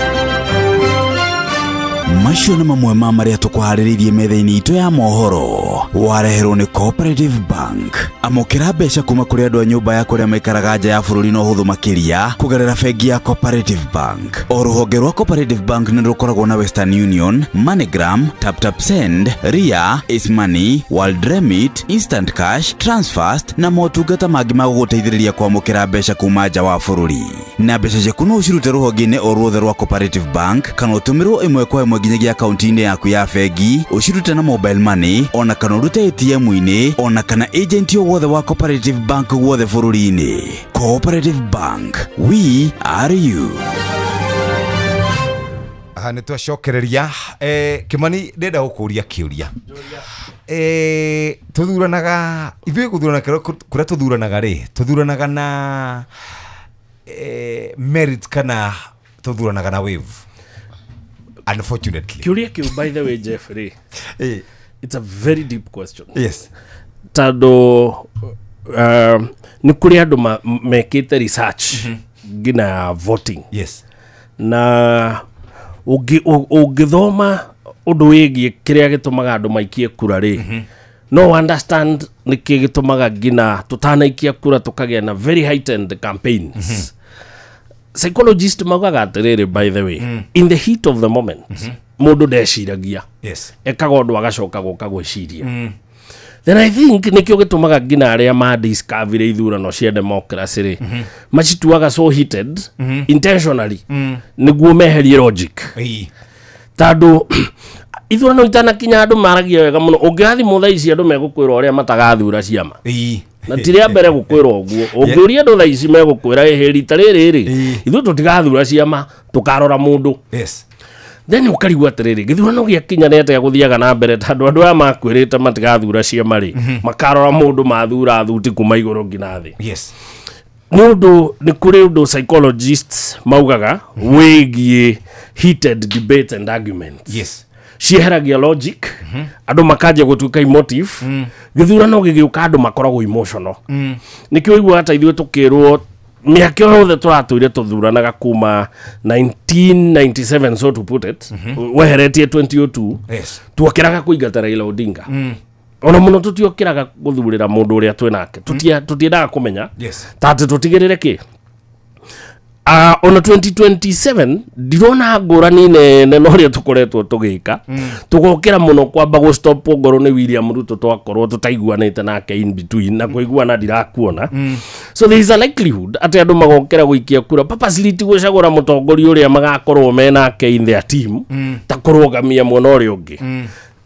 macio nĩ mamwe ma marĩa tũkũharĩrĩirie metha-inĩ itũ ya mohoro wareherwo nĩ Cooperative Bank amũkĩra mbeca kuma kũrĩ andũ a nyũmba ya kũrĩa maikaraga nja ya bũrũri na ũhũthũ makĩria kũgerera bengi ya Cooperative Bank o rũhonge rwa Cooperative Bank nĩ rũkoragwo na Western Union, MoneyGram, TapTapSend, Ria, Ace Money, World Remit, Instant Cash, Transfast na motungata mangĩ ma gũgũteithĩrĩria kwamũkĩra mbeca kuma nja wa bũrũri na mbeca ciaku no ũcirute rũhonge-inĩ o ruothe rwa Cooperative Bank kana ũtũmĩrwo ĩmwe kwa ĩmwe nginyagia akaunti-inĩ yaku ya bengi ũcirute na mobile money ona kana ũrute ATM-inĩ ona kana agent o wothe wa Cooperative Bank wothe bũrũri-inĩ. Cooperative Bank, we are you. nĩ twacokereria Kimani ndenda gũkũria kĩũria tũthuranaga ithuĩ gũthurana kũrĩa tũthuranaga rĩ tũthuranaga na merit kana tũthuranaga na wave unfortunately. Kiuria kiu, by the way, Jeffrey, it's a very deep question. Yes. Tado ni kuri andu mekite research gina voting. Yes. Na ugithoma undu wigie kiria gitumaga andu maikie kura ri. No understand niki gitumaga gina tutanaikia kura tukagia na very heightened campaigns. Psychologist magaga atiriri, by the way, in the heat of the moment, mundu ndeciragia. Yes. Ekaga undu agacoka guka gwiciria. Then I think nikio gitumaga gina aria ma discovery ithurano cia democracy ri macituaga so heated intentionally niguo meherie logic. Tando ithurano itana kinya andu maragia wega muno, ungiathi muthaici andu megukwira uria matagathura ciama. Na tiria mbere gukwira uguo ungiuria andu thaici megukwira rita riri ithu tutigathura ciama tukarora mundu. Yes. Then ukarigwa atiriri githurano gia kinya nete guthiaga na mbere tandu andu aya makwirite matigathura ciama ri makarora mundu mathura thuti kuma iguru ngina thi. Yes. Mundu ni kuri undu psychologists maugaga wigie heated debate and arguments. Yes. Cieheragia logic, andu makaje gutuika emotive, githurano gigiuka andu makoragwo emotional. Nikio igwa hata ithuĩ tukirwo miaka yothe turature tuthuranaga kuma 1997, so to put it, weheretie 2002. Yes. Tuokeraga kuingata Raila Odinga. Ona muno tutiokeraga guthurira mundu uria twinake. Tutiendaga kumenya. Yes. Tati tutigirire ki. Ona 2027 ndirona ngurani nene noria tukoretwo tugika tugokera muno kwamba go stop ngoro ni William Ruto twakorwo tutaiguanite nake in between na kuiguana ndirakuona. So there is a likelihood ati andu magokera guikia kura purposely gucagura mutongoria uria magakorwo menake in their team ta kurugamia muno uri ungi.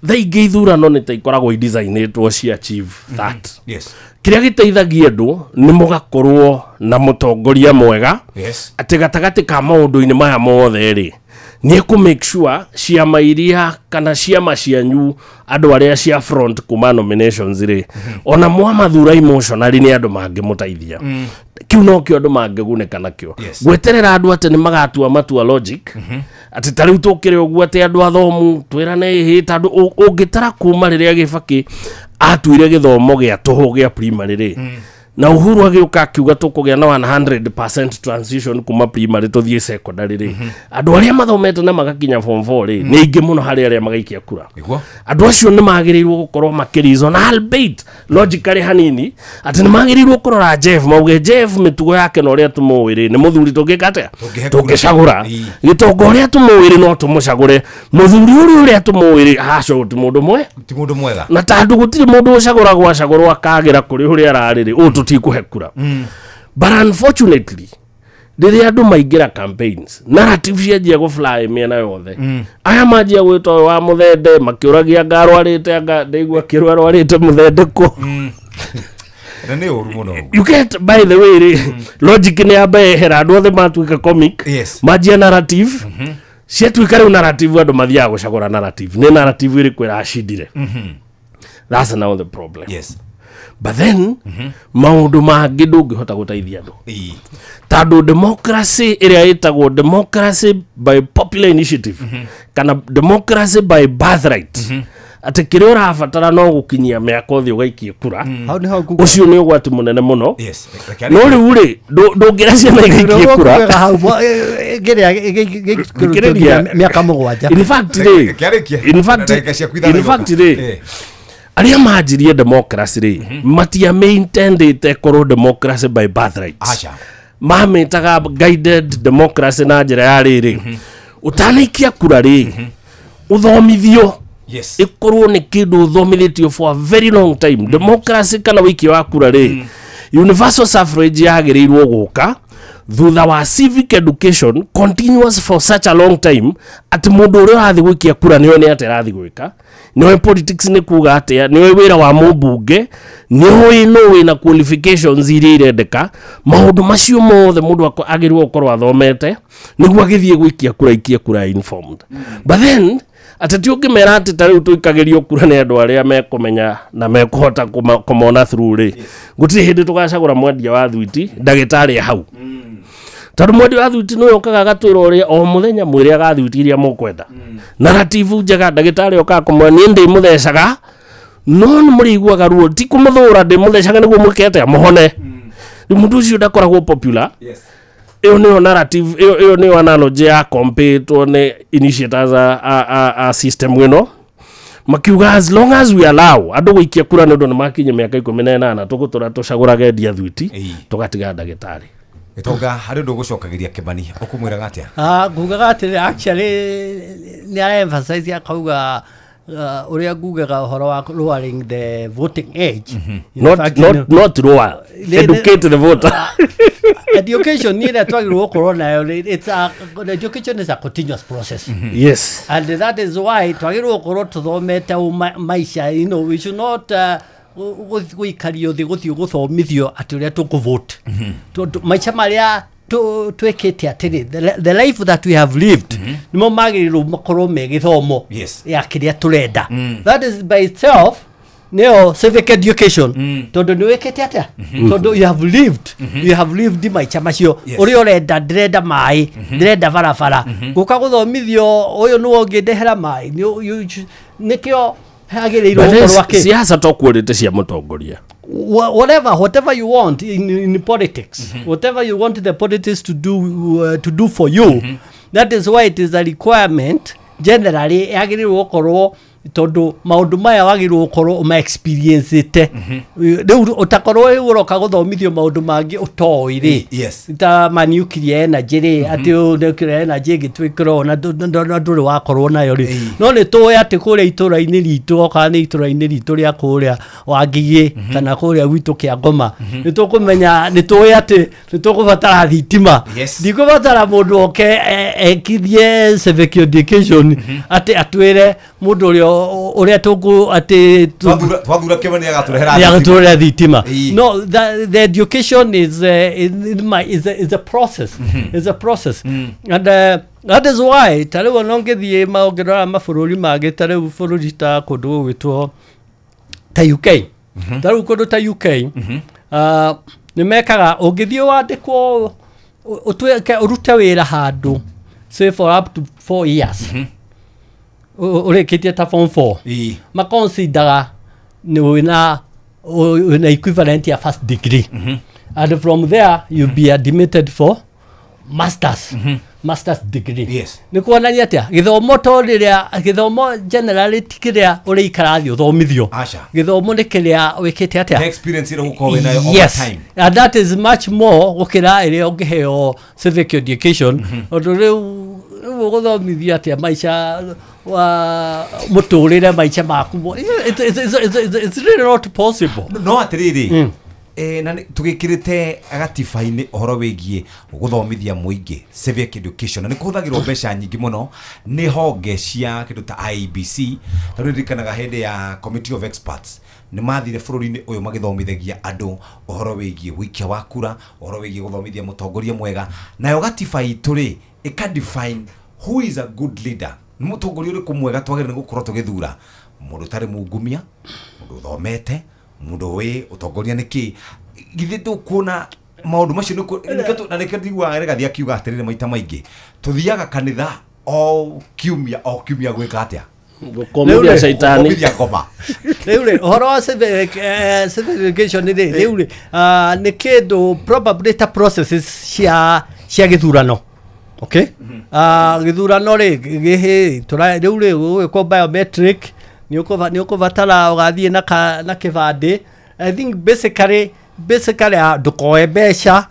They githurano ni ta ikoragwo designetwo cia achieve that. Yes. Kiria giteithagia andu ni mugakorwo na mutongoria mwega. Yes. Ati gatagati ka maundu-ini maya mothe ri ni ku make sure ciama iria kana ciama cianyu andu aria cia front kuma nominations ri ona mwamathura emotionally ni andu mangimutaithia. Kiu no kio andu mangiguneka nakio. Gweterera andu ati ni magatua matua logic. Ati tariu tukire uguo ati andu athomu twirane hi tandu ungitara kuma riria Gibaki atuire githomo gia tuhu gia primary ri na Uhuru agiuka akiuga tukugia na 100% transition kuma primary tuthie secondary ri andu aria mathomete na magakinya form 4 ri ni ingi muno hari aria magaikia kura. Andu acio ni magirirwo gukorwo makirizo na albeit logically hanini ati ni magirirwo kurora Jeff mauge Jeff mitugo yake no ria tumuwiri ni muthuri tungikate tungicagura gitongo ria tumuwiri no tumucagure muthuri uria tumuwiri aco ti mundu mwega na tandu gutiri mundu ucagura gwacagurwo akagira kuri uria arariri tutikuhekura. But unfortunately riria andu maingira campaigns narrative cianjia go fly miena yothe aya manjia gwitwo wa muthende makiuragia ngarwarite ndeigua kirwarwarite muthende ko. You get, by the way, logic ni abe hera andu othe matuika comic. Manjia narrative ciatuika narrative andu mathia gucagura narrative ni narrative iri kwira acindire. That's now the problem. Yes. But then maundu mangi ndungihota gutaithia andu tandu democracy iria itagwo democracy by popular initiative kana democracy by birthright ati kiria urabatara no gukinyia miaka uthi ugaikie kura ucio ni ugwati munene muno. No riu ri ndungira ciana igaikie kura miaka mugwanja. In fact aria majirie democracy ri matia maintained korwo democracy by birthright. Mametaga guided democracy na njira ya riri utanaikia kura ri uthomithio. Ikorwo ni kindu uthomithitio for a very long time. Democracy kana wiki wa kura ri universal suffrage yagirirwo guka thutha wa civic education continuous for such a long time ati mundu uria arathi gwikia kura niwe ni aterathi gwika niwe politics ni kuga atia niwe wira wa mubunge niwe no wina qualifications iria irendeka maundu macio mothe mundu agirwo gukorwo athomete niguo agithie gwikia kura ikia kura informed. But then atati ukimera ati tari tuikagirio kura ni andu aria mekumenya na mekuhota kumona through ri gutiri hindi tugacagura mwendia wa thwiti ndagitari hau tondu mwendi wa thuti no yokaga gatwira uria o muthenya mwire agathutiria mukwenda narrative njega ndagitari oka kumwani ndi muthecaga no muri iguaga ruo ti kumuthura ndi muthecaga niguo mukete amuhone mundu ucio ndakoragwo popular iyo ni narrative iyo ni analogy ya compete ne initiators a system wino makiuga as long as we allow andu guikia kura ndu ni makinye miaka 18 tugutura tucaguraga ndia thuti tugatiga ndagitari Itonga hari ndu gucokagiria Kimani ukumwira gatia ngugaga ati actually ni emphasize akauga uria ngugaga horo wa lowering the voting age not lower educate the voter education ni that twagirwo corona it's a education is a continuous process yes and that is why twagirwo korwo tuthomete maisha we should not guikario thi guthio guthomithio ati uria tukuvote maisha maria twekete atiri the life that we have lived nimo magirwo makorwo me githomo ya kiria turenda that is by itself neo civic education tondu ni wekete atia tondu you have lived maisha macio uri urenda ndirenda mai ndirenda barabara guka guthomithio uyu ni wongindehera mai nikio hagirirwo gukorwo ake siasa tokwurite cia mutongoria whatever you want in politics whatever you want the politics to do for you that is why it is a requirement generally hagirirwo gukorwo tondu maundu maya wagirwo gukorwo ma experience ite riu utakorwo uroka guthomithio maundu mangi utoiri ta nuclear energy ri ati nuclear energy gitwikiro na nduri wakorwo nayo ri no ni tuwe ati kuria itura-ini ritu oka ni itura-ini ritu ria kuria Wangigi kana kuria gwitu kia Ngoma ni tukumenya ni tuwe ati ni tukubatara thitima ndikubatara mundu oke ekithie civic education ati atwire mundu uria tugu ati twathura Kimani agaturehera thitima no the education is a process is a process and that is why tariwo nongethie maongerera mabururi mage tariwo bururi ta kundu gwitwo ta UK tariwo kundu ta UK ni mekaga ungithie wandikwo utweke urute wira handu say for up to 4 years ureketie ta form 4 ma consider ni wina equivalent ya first degree and from there you be admitted for master's degree ni kuonania atia githomo to riria githomo generally tikiria uri ikarathi uthomithio githomo ni kiria wikite atia experience ire gukorwo nayo over time and that is much more gukira ire ungiheo civic education ondu riu guthomithia atia maisha wa muturire maisha maku it's really not possible no atiriri na tugikirite agatifa-ini uhoro wigie guthomithia muingi civic education ni kuhuthagirwo mbeca nyingi muno ni honge cia kindu ta IEBC tondu ndirikanaga hindi ya committee of experts ni mathire bururi-ini uyu magithomithagia andu uhoro wigie wikia wa kura uhoro wigie guthomithia mutongoria mwega nayo gatifa itu ri ika define who is a good leader ni mutongoria uriku mwega twagire ni gukorwo tugithura mundu tari mungumia mundu thomete mundu we utongoria niki githi tukuona maundu macio nikatu na nikathiwa regathia kiuga atirire maita maingi tuthiaga kanitha o kiumia gwika atia gukomithia shaitani gukomithia Ngoma riu horo wa civic education riu ni kindu probably ta processes cia githurano okay githurano ri gihi tura riu ko biometric ni ukuvatara ugathie na kivandi I think basically dukoe besha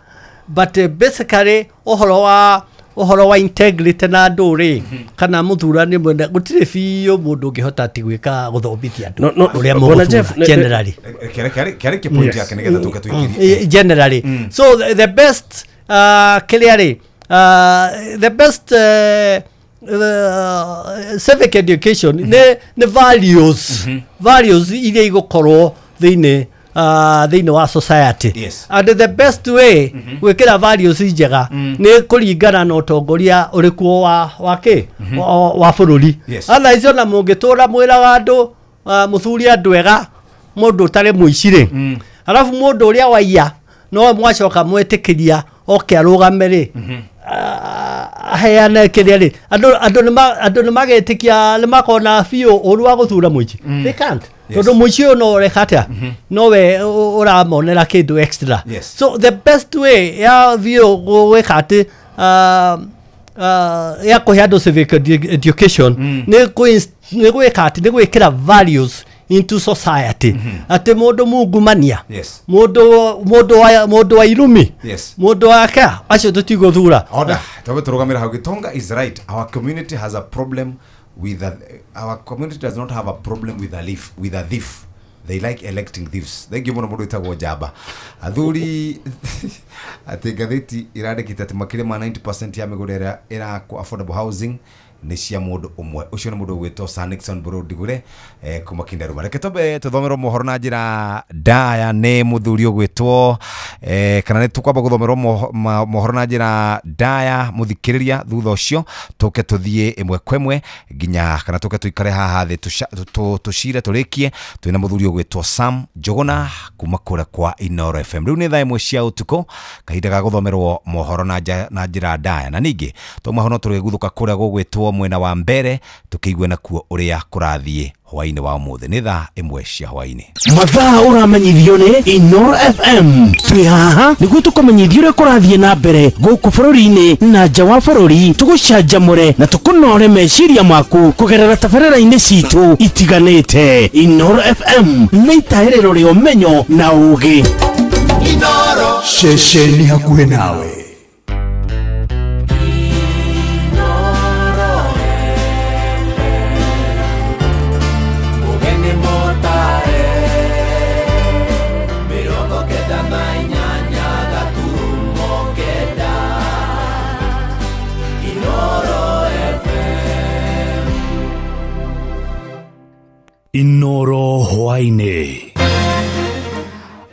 but basically ohoro wa integrity na nduri kana muthurani mwenda gutire fiyo mundu ngihota ati gwika guthomithia andu uria mo generally kare ke point yake nigetha tuke tuikiri generally so the best clearly the best civic education ne values ile igukorwo thiine wa society and the best way gwikira values njega ni kuringana na utongoria urikuo wa bururi ana icio na mungitura mwiraga andu muthuri andwega mundu tare muicire alafu mundu uria waiya no mwacoka mwetikiria oke arugame ri heane kiria ri andu nimagetikia nimakona biũ ũru wa gũthura mũici they can't tondu mũici ũyũ no reka atia nowe ũramonera kĩndũ extra so the best way ya biũ gwĩka atĩ ya kũhe andũ civic education nĩ gwĩka atĩ nĩ gwĩkĩra values into society ati mundu mungumania mundu wa irumi mundu wake acio tutiguthura order tobe turugamira hau Gitonga is right. Our community has a problem with our community does not have a problem with a thief. They like electing thieves. They give mundu itagwo jaba athuri ati gatheti iradikite ati makire ma 90% ya migurera ira ku affordable housing ni cia mundu umwe ucio ni mundu gwitwo Sanixon Burudigure kumakinda ruma reke tobe tuthomerwo mohoro na njira ndaya ni muthuri gwitwo kana ni tukwamba guthomerwo mohoro na njira ndaya muthikiriria thutha ucio tuke tuthie imwe kwemwe nginya kana tuke tuikare haha thi tushire turikie twina muthuri gwitwo Sam Jogona kuma kura kwa Inoro FM riu ni thaa imwe cia utuko kahinda ga guthomerwo mohoro na njira ndaya na ningi tumahono turiguthuka kura gwitwo mwena wa mbere tukigwe na kuo uria kurathie hwaini wa muthe ni thaa imwe cia hwaini mathaa uramenyithio ni Inoro FM twi haha niguo tukumenyithia uria kurathie na mbere guku bururi-ini na nja wa bururi tugucanjamure na tukunore meciria maku kugerera tabarĩra-inĩ citu itiganĩte Inoro FM nĩ itaĩrĩro rĩa ũmenyo na ũũgĩ Inoro ceceni hakuhĩ nawe Inoro hwaini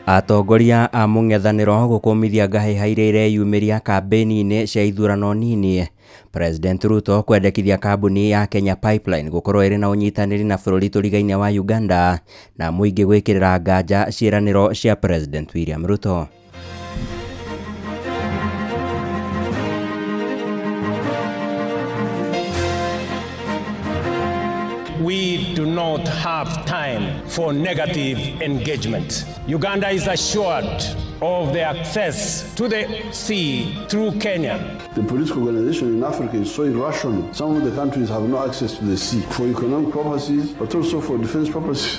atongoria a mũng'ethanĩro gũkũmithia ngahĩhaire yumiria kambeni-inĩ cia ithurano nini. President Ruto kwendekithia kambuni ya Kenya Pipeline gũkorwo ĩrĩ na ũnyitanĩri na bũrũri tũrigaine wa Uganda na mũingĩ gwĩkĩrĩra nganja ciĩranĩro cia President William Ruto. We do not have time for negative engagement. Uganda is assured of the access to the sea through Kenya. The political organization in Africa is so irrational. Some of the countries have no access to the sea for economic purposes, but also for defense purposes.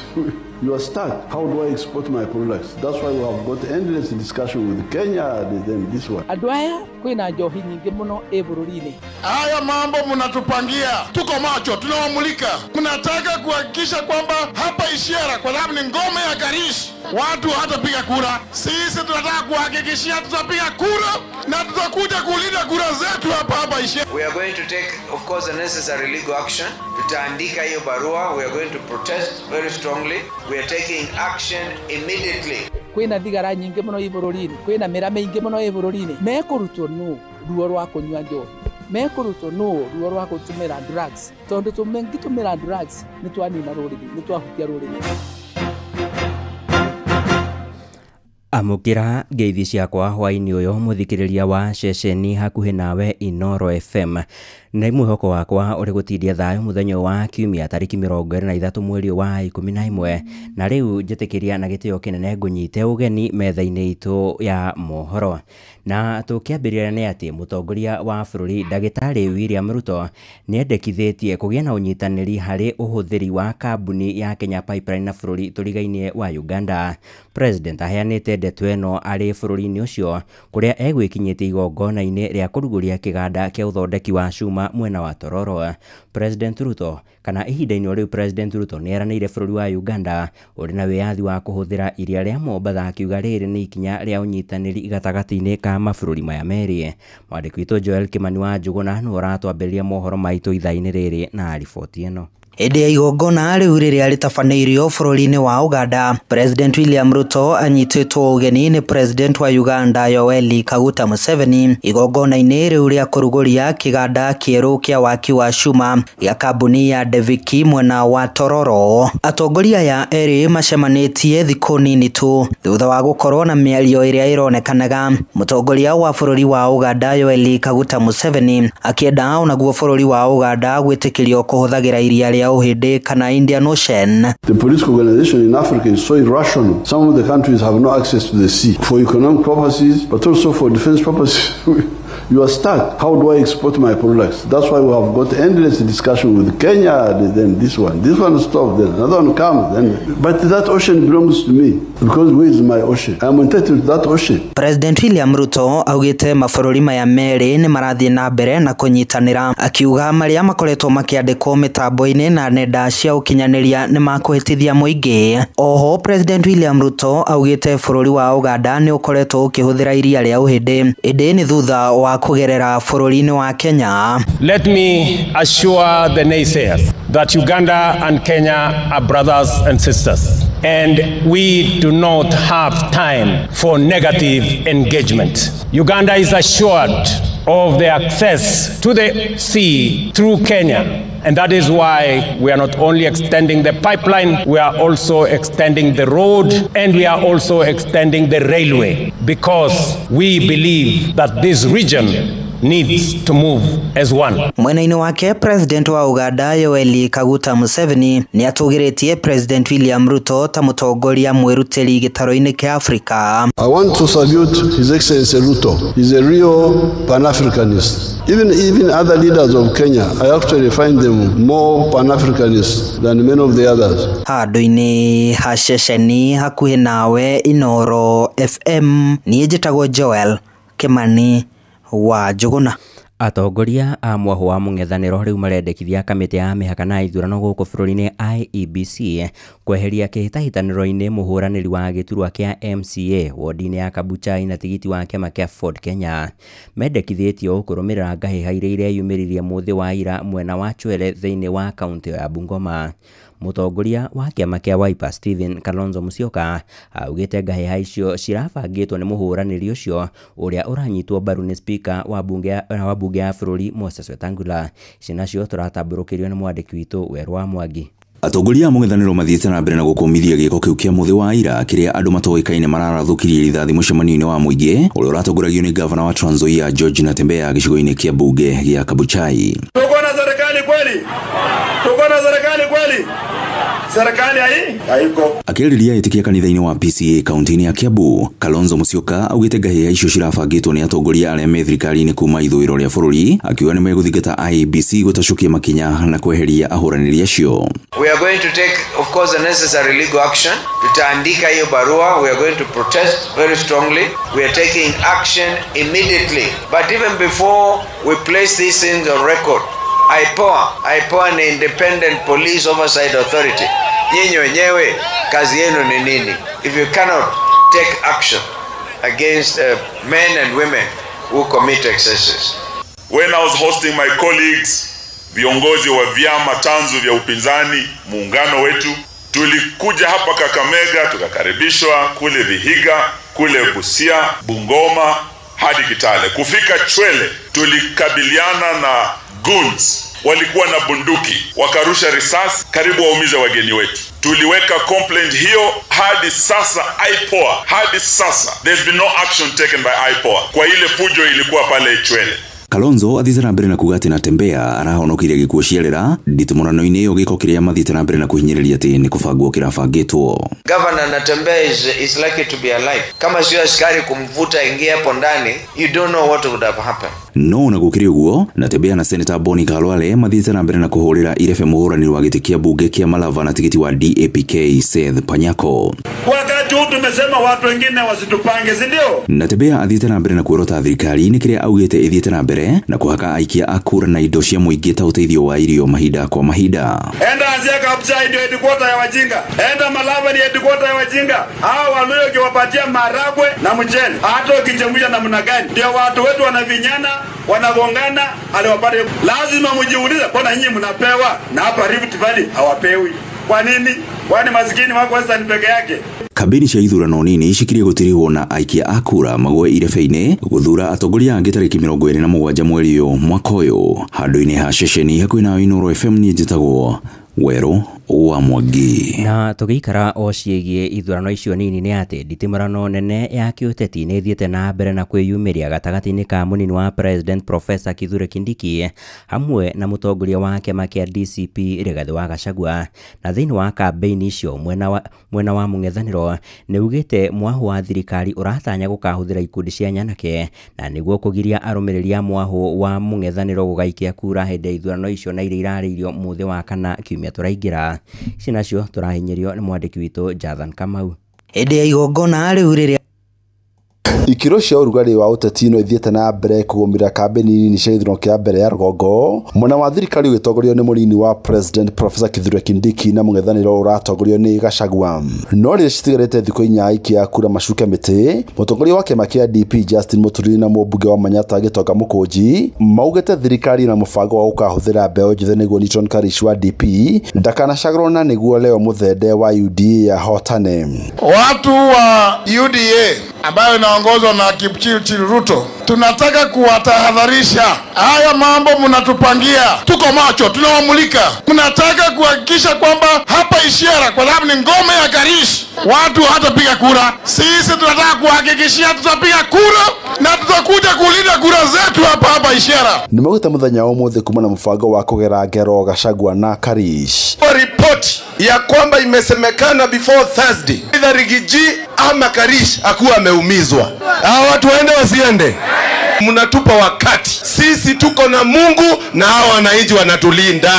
You are stuck. How do I export my products? That's why we have got endless discussion with Kenya and then this one. Adwaya kwina njohi nyingi muno ebururi-ini. Haya mambo mnatupangia, tuko macho, tunawamulika. Mnataka kuhakikisha kwamba hapa Isiara, kwa sababu ni ngome ya Garish, watu hatapiga kura. Sisi tunataka kuhakikishia tutapiga kura na tutakuja kulinda kura zetu hapa Isiara. We are going to take, of course, the necessary legal action. Tutaandika hiyo barua. We are going to protest very strongly. We are taking action immediately. Kwina thigara nyingi muno ibururi-ini, kwina mirame ingi muno ibururi-ini. Mekurutwo no ruo rwa kunywa njohi, mekurutwo no ruo rwa gutumira drugs, tondu tumengitumira drugs ni twanina rurimi, ni twahukia rurimi. Amukira ngeithi ciakwa hwaini uyu muthikiriria wa ceceni hakuhi nawe Inoro FM na mwihoko wakwa uri gutindia thayo muthenya wa kiumia tariki 23 mweri wa 11 na riu njetikiria na gitio kinene ngunyite ugeni metha-ini itu ya mohoro na tukiambiriria ni ati mutongoria wa bururi Ndagitari William Ruto niendekithitie kugia na unyitaniri hari uhuthiri wa kambuni ya Kenya Pipeline na bururi turigaine wa Uganda. President aheanite ndeto eno ari bururi-ini ucio kuria egwikinyite igongona-ini ria kuruguria kiganda kia uthondeki wa cuma mwena wa Tororo. President Ruto kana ihinda-ini riu President Ruto nieranire bururi wa Uganda uri na wiathi wa kuhuthira iria ria Mombatha akiuga riri ni ikinya ria unyitaniri gatagati-ini ka mabũrũri maya meri. Mwandĩki witũ Joel Kimani wa Njuguna nĩ ũratwambĩrĩria mohoro maitũ ithaa-inĩ rĩrĩ na riboti ĩno. Ende ya igongona riu riria ritafanĩirio bũrũri-inĩ wa Uganda, President William Ruto anyitĩtwo ũgeni nĩ President wa Uganda Yoweri Kaguta Museveni igongona-inĩ riu ria kũrugũria kĩganda kĩerũ kĩa waki wa cuma ya kambuni ya Deviki mwena wa Tororo. Atongoria ya eri macemanĩtie thikũ nini tu thutha wa gũkorwo na mĩario ĩrĩa ĩronekanaga mũtongoria wa bũrũri wa Uganda Yoweri Kaguta Museveni akĩenda onaguo bũrũri wa Uganda gwĩtĩkĩrio kũhũthagĩra iria rĩa Ũhĩndĩ kana Indian Ocean. The political organization in Africa is so irrational. Some of the countries have no access to the sea for economic purposes, but also for defense purposes. You are stuck. How do I export my products? That's why we have got endless discussion with Kenya, then this one stops, then another one comes. But that ocean belongs to me because where is my ocean? I am entitled to that ocean. President William Ruto augĩte mabũrũri maya merĩ nĩ marathiĩ na mbere na kũnyitanĩra, akiuga marĩa makoretwo makĩandĩkwo mĩtambo-inĩ na nenda cia ũkinyanĩria nĩ makũhĩtithia mũingĩ. Oho President William Ruto augĩte bũrũri wa Uganda nĩ ũkoretwo ũkĩhũthĩra iria rĩa Ũhĩndĩ ĩndĩ nĩ thutha wa kugerera bũrũri-inĩ wa Kenya. Let me assure the naysayers that Uganda and Kenya are brothers and sisters, and we do not have time for negative engagement. Uganda is assured of the access to the sea through Kenya. And that is why we are not only extending the pipeline, we are also extending the road, and we are also extending the railway, because we believe that this region needs to move as one. Mwena-inĩ wake President wa Uganda Yoweri Kaguta Museveni ni atũgĩrĩtie President William Ruto ta mũtongoria mwĩrutĩri gĩtaro-inĩ kĩa Africa. I want to salute His Excellency Ruto. He's a real Pan-Africanist. Even other leaders of Kenya, I actually find them more Pan-Africanist than many of the others. Handũ-inĩ ha ceceni hakuhĩ nawe Inoro FM, niĩ njĩtagwo Joel Kimani wa Njuguna. Atongoria a mwaho wa mũng'ethanĩro rĩu marendekithia kamĩtĩ ya mĩhaka na ithurano gũkũ bũrũri-inĩ IEBC kweheria kĩhĩtahĩtanĩro-inĩ mũhũranĩri wa gĩturwa kĩa MCA wodi-inĩ ya Kabuchai na tigiti wa kĩama kĩa Ford Kenya. Mendekithĩtio kũrũmĩrĩra ngahĩha iria yumĩririe mũthĩ wa ira mwena wa Chwele thĩinĩ wa kaunti ya Bungoma. Mũtongoria wa kĩama kĩa Wiper Stephen Kalonzo Musyoka augĩte ngahĩha icio cirabangĩtwo nĩ mũhũranĩri ũcio ũrĩa ũranyitwo mbaru nĩ speaker wa bunge ya bũrũri Moses Wetangula. Ici nacio tũratambũrũkĩrio nĩ mwandĩki witũ Werũ wa Mwangi. Atongoria a mũng'ethanĩro mathiĩte na mbere na gũkũmithia gĩko kĩu kĩa mũthĩ wa ira kĩrĩa andũ matoĩkaine mararathũkirie rithathi mũcemanio-inĩ wa mũingĩ ũrĩa ũratongoragio nĩ gavana wa Trans Nzoia George Natembeya gĩcigo-inĩ kĩa bunge gĩa Kabuchai. Tuko na serikali kweli? Tuko na serikali kweli? Serikali haiko. Akĩarĩria ĩtĩkia kanitha-inĩ wa PCA kaunti-inĩ ya Kiambu, Kalonzo Musyoka augĩte ngahĩha icio cirabangĩtwo nĩ atongoria arĩa me thirikari-inĩ kuma ithũĩro rĩa bũrũri, akiuga nĩ megũthingata IEBC gũtacũkia makinya na kweheria ahũranĩri acio. We are going to take, of course, the necessary legal action. Tutaandika hiyo barua. We are going to protest very strongly. We are taking action immediately. But even before we place these things on record, IPOA an independent police oversight authority. Nyinyi wenyewe kazi yenu ni nini? If you cannot take action against men and women who commit excesses. When I was hosting my colleagues, viongozi wa vyama tanzu vya upinzani, muungano wetu, tulikuja hapa Kakamega, tukakaribishwa kule Vihiga, kule Busia, Bungoma, hadi Kitale. Kufika Chwele, tulikabiliana na goons. Walikuwa na bunduki, wakarusha risasi, karibu waumize wageni wetu. Tuliweka complaint hiyo hadi sasa IPOA, hadi sasa there's been no action taken by IPOA kwa ile fujo ilikuwa pale Chwele. Kalonzo athiĩte na mbere na kuga atĩ Natembeya arahonokirie gĩkuũ ciarĩra nditimũrano-inĩ ĩyo gĩko kĩrĩa mathiĩte na mbere na kũhinyĩrĩria atĩ nĩ kũbangwo kĩrabangĩtwo. Governor Natembeya is lucky to be alive. Kama sio askari kumvuta ingia hapo ndani, you don't know what would have happened. No na gũkĩrĩ ũguo, Natembeya na Senator Boni Khalwale mathiĩte na mbere na kũhũrĩra irebe mũhũranĩri wa gĩtĩ kĩa bunge kĩa Malava na tigiti wa DAP-K Seth Panyako. Wakati tu tumesema watu wengine wasitupange, si ndio? Natembea athiĩte na mbere na kuorota thirikari nĩ kĩrĩa augĩte ĩthiĩte na mbere na kũhaka aikia a kura na indo cia mũingĩ ta ũteithio wa irio mahinda kwa mahinda. Enda Azia Kabisa ndio headquarter ya wajinga. Enda Malava ni headquarter ya wajinga. Hao walio ukiwapatia maragwe na mchele, hata ukichemsha namna gani, ndio watu wetu wanavinyana, wanagongana, aliwapate. Lazima mjiulize, mbona nyinyi mnapewa na hapa Rift Valley hawapewi? Kwa nini? Kwani maskini wako Western peke yake? Kambeni cia ithurano nini cikirie gũtirĩhwo na aikia a kura magwe irebe-inĩ gũthura atongoria angĩ tarĩki 27 mweri ũyũ mwaka ũyũ. Handũ-inĩ ha ceceni hakuhĩ na Inooro FM niĩ njĩtagwo Wero wa Mwangi. Na tũgĩikara o ciĩgiĩ ithurano icio nini nĩ atĩ nditimũrano nene ya kĩũteti nĩ ĩthiĩte na mbere na kwĩyumĩria gatagatĩ-inĩ ka mũnini wa President Professor Kithure Kindiki hamwe na mũtongoria wa kĩama kĩa DCP Rigathĩ wa Gachagua. Na thĩinĩ wa kambĩini icio mwena wa mũng'ethanĩro nĩ ugĩte mwahu wa thirikari ũratanya gũkahũthĩra ikundi cia nyanake na nĩguo kũgiria arũmĩrĩri a mwahu wa mũng'ethanĩro gũgaikia kura hĩndĩ ya ithurano icio na iria irarĩirio mũthĩ wa kana kiumia tũraingĩra. Ici nacio tũrahinyĩrio nĩ mwandĩki witũ Jathan Kamau. Hĩndĩ ya igongona rĩu rĩrĩa ikiro cia ũrugarĩ wa ũteti no ithiĩte na mbere kũgũmĩra kambeni nini cia ithurano kĩa mbere ya rũgongo. Mwena wa thirikari ũgĩtongorio nĩ mũnini wa President Professor Kithure Kindiki na mũng'ethanĩro ũratongorio nĩ Gachagua. No rĩrĩa citigarĩte thikũ 4 aikia kura macuke mĩtĩ, mũtongoria wa kĩama kĩa DP Justin Muturi na mũmbunge wa Manyatta Gĩtonga Mũkũnji maugĩte thirikari na mũbango wa gũkahũthĩra mbeũ njĩthĩ nĩguo Nixon Karish wa DP ndakanacagũrwo na nĩguo Leo Muthende wa UDA ya hotane. Watu wa UDA ambayo inaongozwa na Kipchirchir Ruto, tunataka kuwatahadharisha. Haya mambo mnatupangia, tuko macho, tunawamulika. Mnataka kuhakikisha kwamba hapa Isiara, kwa sababu ni ngome ya Karish, watu hatapiga kura. Sisi tunataka kuhakikishia tutapiga kura na tutakuja kulinda kura zetu hapa Isiara. Nimegũte mũthenya ũmũthĩ kuma na mũbango wa kũgera ngero Gachagua na Karish. Report ya kwamba imesemekana before Thursday either Rigiji ama Karish akuwa ameumizwa. Hao watu waende wasiende? Mnatupa wakati. Sisi tuko na Mungu na hao wananchi wanatulinda.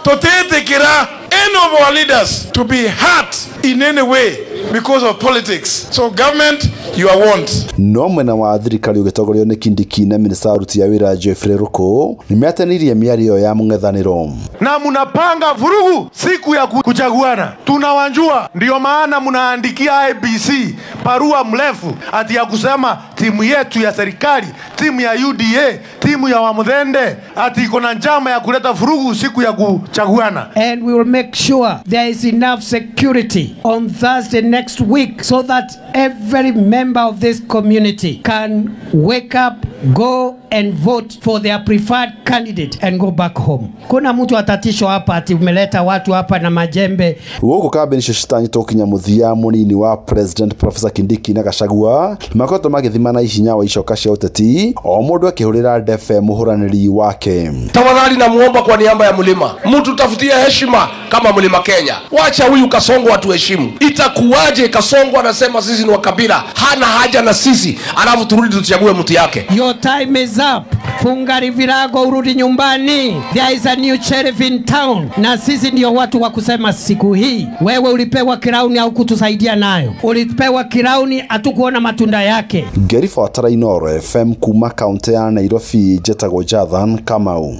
Totetekira any of our leaders to be hurt in any way because of politics. So government, you are warned. No mwena wa thirikari ũgĩtongorio nĩ Kindiki na minista aruti ya wĩra Geoffrey Ruku nimeatanirie mĩario ya mũng'ethanĩro. Na mnapanga vurugu siku ya kuchaguana. Tunawanjua, ndio maana mnaandikia IBC barua mrefu ati ya kusema timu yetu ya serikali, timu ya UDA, timu ya Wamuthende ati iko na njama ya kuleta vurugu siku ya kuchaguana. And we will make sure there is enough security on Thursday next week so that every member of this community can wake up, go and vote for their preferred candidate and go back home. Kuna mtu atatisho hapa ati umeleta watu hapa na majembe. Gũkũ kambeni cio citanyĩtwo kinya mũthia mũnini wa President Professor Kindiki na Gachagua makoretwo magĩthimana ihinya wa icoka cia ũteti, o mũndũ akĩhũrĩra ndebe mũhũranĩri wake. Tafadhali namuomba kwa niaba ya mlima, mtu tafutie heshima kama Mlima Kenya. Wacha huyu Kasongo atuheshimu. Itakuwaje Kasongo anasema sisi ni wa kabila, hana haja na sisi, alafu turudi tuchague mtu yake? Your time is up. Funga virago urudi nyumbani. There is a new sheriff in town. Na sisi ndio watu wa kusema siku hii. Wewe ulipewa kirauni au kutusaidia nayo? Ulipewa kirauni hatukuona matunda yake. Geri Fatara, Inooro FM kuma kaunti ya Nairobi, njĩtagwo Jathan Kamau.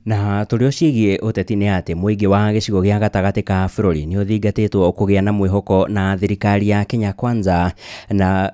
Na tũrĩ ciĩgiĩ ũteti nĩ atĩ mũingĩ wa gĩcigo gĩa gatagatĩ ka bũrũri nĩ ũthingatĩtwo kũgĩa na mwĩhoko na thirikari ya Kenya Kwanza na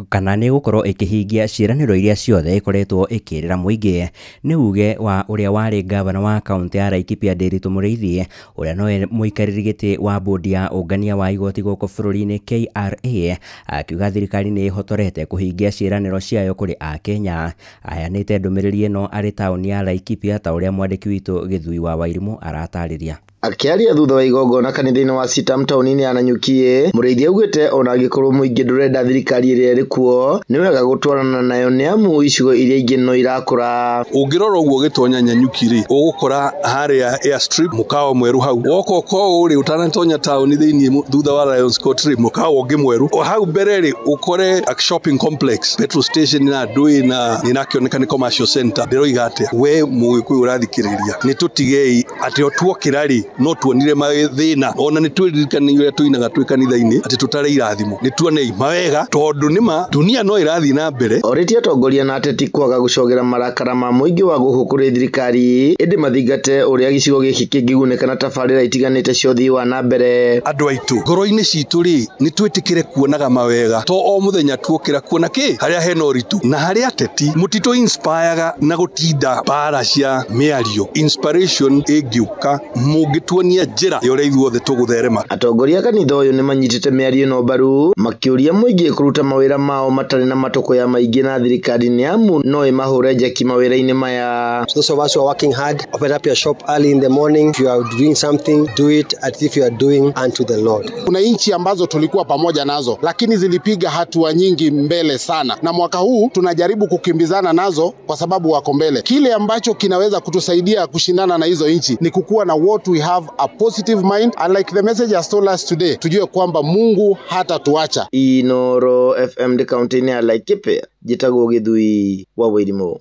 kana nĩ gũkorwo ĩkĩhingia ciĩranĩro iria ciothe ĩkoretwo ĩkĩrĩra mũingĩ. Nĩ uge wa ũrĩa warĩ gavana wa kaunti ya Laikipia Nderitu Mũrĩithi, ũrĩa nowe mũikarĩri gĩtĩ wa bodi ya ũngania wa igoti gũkũ bũrũri-inĩ KRA, akiuga thirikari nĩ ĩhotorete kũhingia ciĩranĩro ciayo kũrĩ Akenya. Ayanĩte ndũmĩrĩri ĩno arĩ taũni ya Laikipia ta ũrĩa mwandĩki witũ Gĩthui wa Wairimu aratarĩria. Akiaria thutha wa igongona kanitha-inĩ wa Sitam taũni-inĩ ya Nanyuki, Mũrĩithi augĩte ona angĩkorwo mũingĩ ndũrenda thirikari ĩrĩa ĩrĩ kuo nĩ wega gũtwarana nayo nĩ amu icigo iria ingĩ no irakũra. Ũngĩrora ũguo ũgĩtonya Nanyuki-rĩ, ũgũkora harĩa airstrip mũkawa mwerũ hau. Woka ũkorwo ũtanatonya taũni thĩinĩ thutha wa Lions Court mũkawa ũngĩ mwerũ. O hau mbere-rĩ ũkore a shopping complex, petrol station na ndũĩ na nĩnakĩoneka nĩ commercial center. Ndĩroiga atĩa we Mũgĩkũyũ ũrathikĩrĩria nĩ tũtigei atĩ o tuokĩra-rĩ no tuonire mathina ona ni twirikanire tuinaga twi kanitha-ini ati tutare irathimo ni tuone mawega tondu nima dunia no irathi na mbere. Oritie atongoria na ateti kwaga gucogera marakara ma muingi wa guhukuri thirikari indi mathingate uria gicigo giki kingiguneka na tabarira itiganite cia uthii wa na mbere. Andu aitu ngoro-ini citu ri ni twitikire kuonaga mawega to o muthenya tuokira kuona ki haria hena uritu na haria ateti mutito inspireaga na gutinda bara cia miario. Inspiration ingiuka mungituonia njira ya uria ithuothe tugutherema. Atongoria kanitha uyu ni manyitite miario no baru makiuria muingi kuruta mawira mao matari na matoko ya maingi na thirikari ni amu no imahure njeki mawira-ini maya. Those of us who are working hard, open up your shop early in the morning. If you are doing something, do it as if you are doing unto the Lord. Kuna nchi ambazo tulikuwa pamoja nazo lakini zilipiga hatua nyingi mbele sana, na mwaka huu tunajaribu kukimbizana nazo kwa sababu wako mbele. Kile ambacho kinaweza kutusaidia kushindana na hizo nchi ni kukuwa na what we have a positive mind, and like the message has told us today, tujue kwamba Mungu hata tuacha. Inoro FM de county ni Laikipia, Jitago Githui wa Wairimo.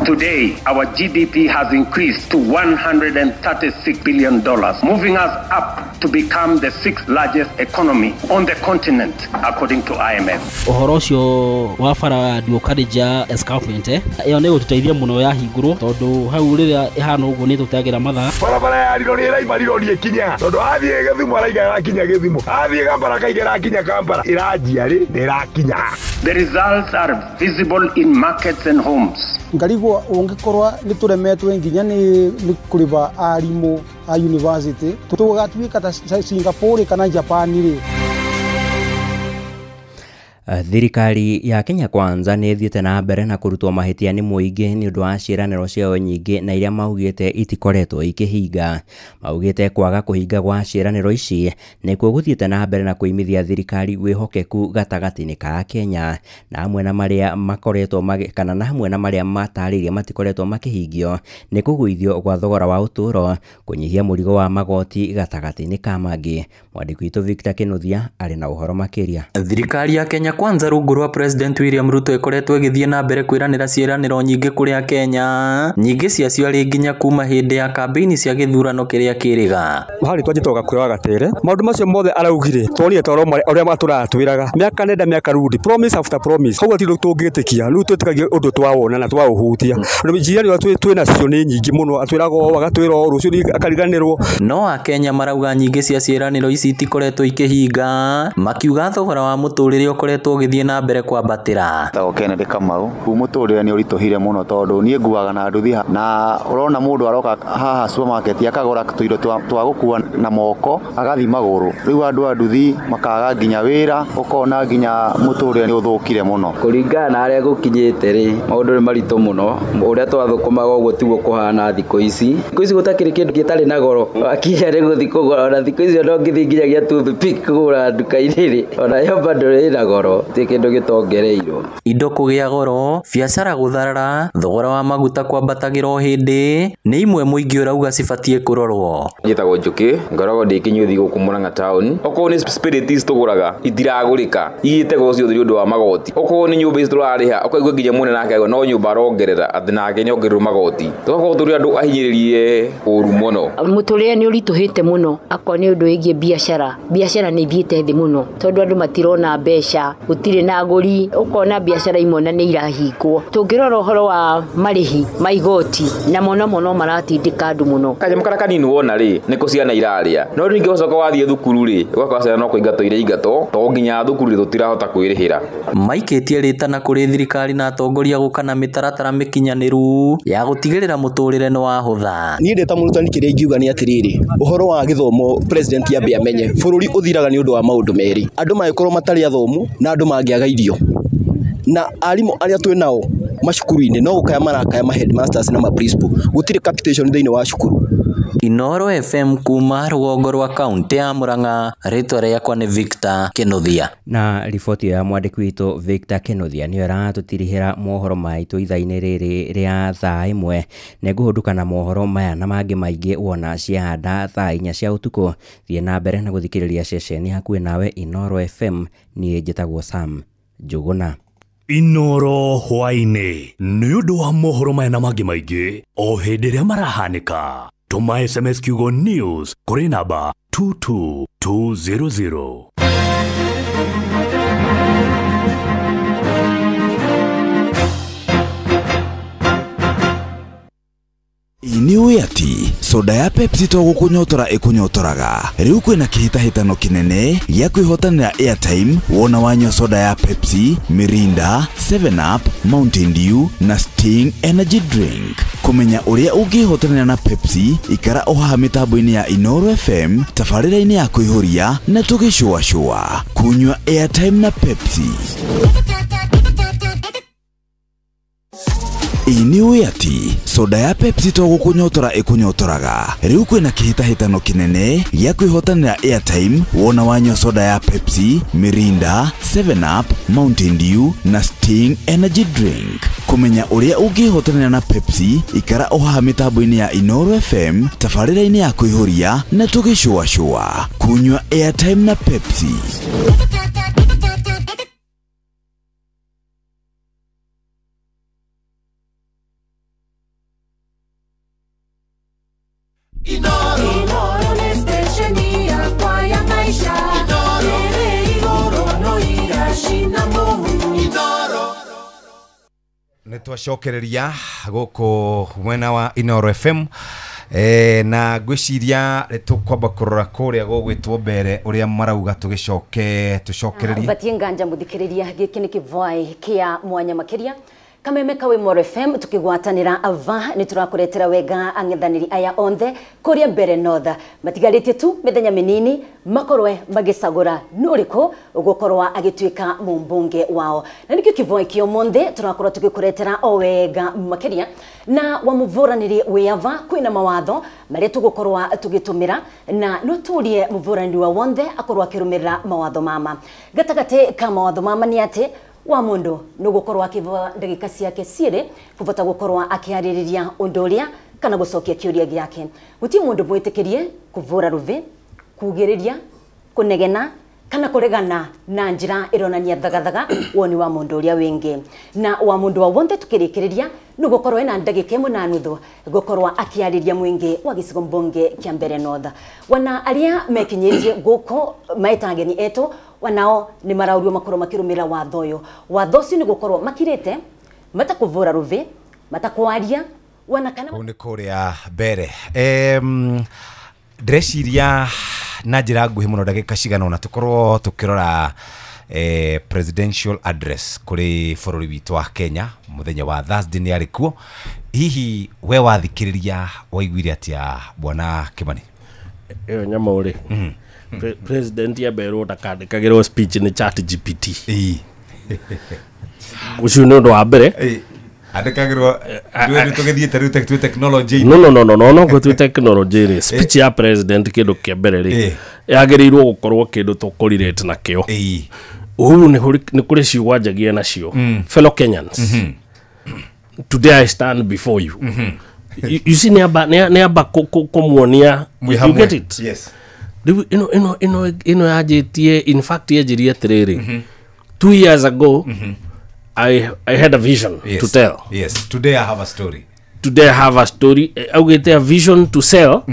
Today, our GDP has increased to $136 billion, moving us up to become the 6th largest economy on the continent, according to IMF. Uhoro ucio wa bara ndiokarija escarpment iyo ni gututeithia muno ya hinguru tondu hau riria ihana uguo ni tutagira mathaa barabara ya riro ni iraima riro ni kinya tondu athie Githumo araiga kinya Githumo athie Kampala kaigera kinya Kampala irajia ri ni rakinya. The results are visible in markets and homes. Ngarigo ungikorwa ni turemetwe nginya ni kuriba arimu a university tugatwika ta Singapore kana Japan ri. Thirikari ya Kenya Kwanza nĩ thiĩte na mbere na kũrutwo mahĩtia nĩ mũingĩ nĩ ũndũ wa ciĩranĩro ciao nyingĩ na iria maugĩte itikoretwo ikĩhinga. Maugĩte kwaga kũhinga gwa ciĩranĩro ici nĩkuo gũthiĩte na mbere na kũimithia thirikari wĩhokeku gatagatĩ-inĩ ka Kenya, na hamwe na marĩa makoretwo kana na hamwe na marĩa matarĩirie matikoretwo makĩhingio nĩ kũgũithio gwa thogora wa ũtũũro, kũnyihia mũrigo wa magoti gatagatĩ-inĩ ka mangĩ. Mwandĩki witũ Victor Kĩnuthia arĩ na ũhoro makĩria. Thirikari ya Kenya Kwanza rungu rwa President William Ruto ikoretwo igithie na mbere kwiranira ciĩranĩro nyingĩ kũrĩa Kenya, nyingĩ ciacio arĩ nginya kuma hĩndĩ ya kampeni cia gĩthurano kĩrĩa kĩrĩga. Hari twajitoga kuoya gatere maũndũ macio mothe araugire tuonire toro ũrĩa matũratwĩraga mĩaka nenda mĩaka rudi promise after promise koguo ti tũngĩtĩkia rĩu twĩtĩkagia ũndũ twawona na twaũhutia njĩranĩro twĩna cio nĩ nyingĩ mũno atwĩraga o agatwĩra o rũciũ akariganĩrwo. No Akenya marauga nyingĩ cia ciĩranĩro ici itikoretwo ikĩhinga, makiuga thogora wa mũtũrĩre ũkoretwo ũgĩthiĩ na mbere kwambatĩra. Tago Kennedy Kamau mũtũrĩre nĩ ũritũhire mũno tondũ niĩ nguaga na nduthi na ũrona mũndũ aroka haha supermarket akagũra tũindo twa gũkua na moko agathi magũrũ, rĩu andũ a nduthi makaga nginya wĩra ũkona nginya mũtũrĩre nĩ ũthũkire mũno. Kũringana na arĩa gũkinyĩte rĩ maũndũ nĩ maritũ mũno, ũrĩa twathũkũmaga ũguo tiguo kũhana thikũ ici gũtakĩrĩ kĩndũ gĩtarĩ na goro, akinya rĩ gũthi kũgũra ona thikũ icio no ngĩthi nginyagia toothpick kũgũra nduka-inĩ rĩ ona yo bado ĩna goro ti kĩndũ gĩtongereirwo. Indo kũgĩa goro, biacara gũtharara, thogora wa maguta kwambatagĩra o hĩndĩ nĩ imwe mũingĩ ũrauga cibatiĩ kũrorwo. Njĩtagwo Njũkĩ, ngoragwo ndĩ Kĩnyuthi gũkũ Murang'a town. Okorwo nĩ spirits tũgũraga itiragũrĩka, igĩte goro ciothe nĩ ũndũ wa magoti. Okorwo nĩ nyũmba ici tũrarĩha ũkaigua nginya mũnene nake no nyũmba arongerera atĩ nake nĩ ongererwo magoti. Tũgakorwo tũrĩ andũ ahinyĩrĩrie ũru mũno. Mũtũrĩre nĩ ũritũhĩte mũno, akorwo nĩ ũndũ wĩgiĩ biacara nĩ ithiĩte thĩ mũno tondũ andũ matirona mbeca, gũtirĩ na agũri, ũkona biacara imwe na nĩ irahingwo. Tũngĩrora ũhoro wa marĩhi ma igoti na mũno maratindĩka andũ mũno. Kanyamũ karĩa kanini wona rĩ nĩko ciana irarĩa, no rĩngĩ ũgacoka wathiĩ thukuru rĩ ũgakora ciana no kũingatwo irĩa ingatwo to nginya thukuru rĩ tũtirahota kwĩrĩhĩra. Maikĩtie rĩtana kũrĩ thirikari na atongoria gũkana mĩtaratara mĩkinyanĩru ya gũtigĩrĩra mũtũrĩre nĩ wahũtha. Niĩ ndĩ ta mũrutani kĩrĩa ingiuga nĩ atĩrĩrĩ, ũhoro wa gĩthomo president yambe amenye bũrũri ũthiraga nĩ ũndũ wa maũndũ merĩ, andũ magĩkorwo matarĩ athomu na andũ mangĩaga irio, na arimũ arĩa twĩ nao macukuru-inĩ no gũkaya marakaya ma headmasters na ma principal, gũtirĩ capitation thĩinĩ wa cukuru. Inoro FM kuma rũgongo rwa kaunti ya Murang'a, rĩtwa rĩakwa nĩ Victor Kĩnuthia. Na riboti ya mwandĩki witũ Victor Kĩnuthia nĩyo ĩratũtirihĩra mohoro maitũ ithaa-inĩ rĩrĩ rĩa thaa ĩmwe. Nĩngũhũndũka na mohoro maya na mangĩ maingĩ wona ciahanda thaa 4 cia ũtukũ. Thiĩ na mbere na gũthikĩrĩria ceceni hakuhĩ nawe Inoro FM. Niĩ njĩtagwo Sam Njũgũna. Inoro hwainĩ nĩ ũndũ wa mohoro maya na mangĩ maingĩ o hĩndĩ ĩrĩa marahanĩka Tuma SMS kiugo news kuri namba 22200. Iniwe ati soda ya Pepsi to gukunyotora ikunyotoraga riu kwina kihitahitano kinene ya kwihotanira airtime wona wanywa soda ya Pepsi, Mirinda, 7 Up, Mountain Dew na Sting energy drink. Kumenya uria ungihotanira na Pepsi ikara oha mitambo-ini ya Inoro FM tafarira-ini ya kuihuria na tugicua kunywa airtime na Pepsi. Iniwe ati soda ya Pepsi to gukunyotora ikunyotoraga riu kwina kihitahitano kinene ya kwihotanira airtime wona wanywa soda ya Pepsi, Mirinda, 7 Up, Mountain Dew na Sting energy drink. Kumenya uria ungihotanira na Pepsi ikara oha mitambo-ini ya Inoro FM tafarira-ini ya kuihuria na tugicua kunywa airtime na Pepsi. Inoro ni stesheni ya kwa ya maisha. Inoro no irashina muhu. Inoro Nitwacokereria guku mwena wa Inoro FM na gwiciria tukwamba kurora kuria gugwitwo mbere uria marauga tucokererie batie nganja muthikiriria giki ni kivoi kia mwanya makiria Kameme kawe Inoro FM tukigwatanira ava ni turakuretera wega ang'ethaniri aya onthe kuria mbere notha matigarite tu mithenya minini makorwe magicagura nuriko ugukorwa agituika mumbunge wao na nikio kivoi kio monthe turakorwa tukikuretera o wega makiria na wamuvuraniri wiava kwina mawatho maria tugukorwa tugitumira na nuturie muvuraniri wa wonthe akorwa akirumirira mawatho mama gatagate ka mawatho mama ni ati wa mundu nugukorwa akiva ndagika ciake ciire kubota gukorwa akiaririria unduria kana gucokia kiuria giake guti mundu mwitikirie kuvura ruve kugiriria kunegena kana kuregana na njira ironania thagathaga woni wa mundu uria wingi na wa mundu wa wonte tukirikiriria nugukorwa ina ndagika imwe na nuthu gukorwa akiaririria mwingi wa gicigo mbunge kia mbere notha wana aria mekinyitie guko maitangeni eto wanao ni maraurio makorwo makirumira watho uyu watho ucio ni gukorwo makirite matakuvura ruve matakwaria wana kana ni kuria mbere dresiria na njira nguhi muno ndagika cigana ona tukorwo tukirora presidential address kuri bururi witu wa Kenya muthenya wa Thursday ni arikuo hihi we wathikiriria waiguire atia bwana Kimani nyama uri president ya bero takandikagirwo speech ni ChatGPT ucio ni undu wa mbere andikagirwo ndu tugithiete riu technology no gutwi technology ri speech ya president kindu kia mbere ri yagirirwo gukorwo kindu tukorire na kio uhuru ni kuri ciugwa njagia nacio fellow Kenyans today I stand before you you see neaba kumuonia you get it yes yajitie in fact yajirie atiriri 2 years ago I had a vision to tell. Yes, today I have a story. Today I have a story. I get a vision to sell.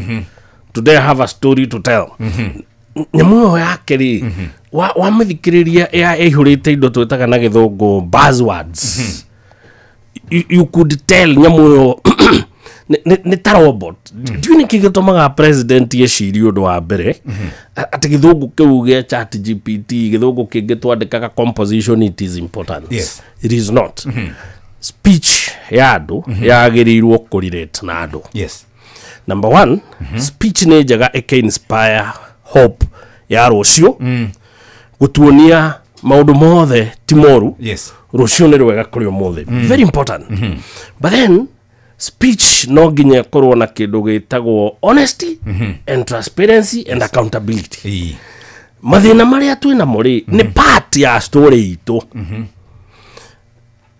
Today I have a story to tell. Nyamuo yake ri wa mithikiriria ya ihurite indo twetaga na githungu buzzwords. You could tell nyamuo ni tarobot do you kigitomaga president yeshiri undu wa mbere ati githungu kiu gia ChatGPT githungu kingitwandikaga composition it is important yes it is not speech ya andu yagirirwo kurirate na andu yes number 1 speech ni njega inspire hope ya rucio gutuonia maundu mothe timoru yes rucio ni rwega kuri omothe very important but then speech no ginya korwo na kindu gitagwo honesty and transparency and accountability mathina maria twina muri ni part ya story itu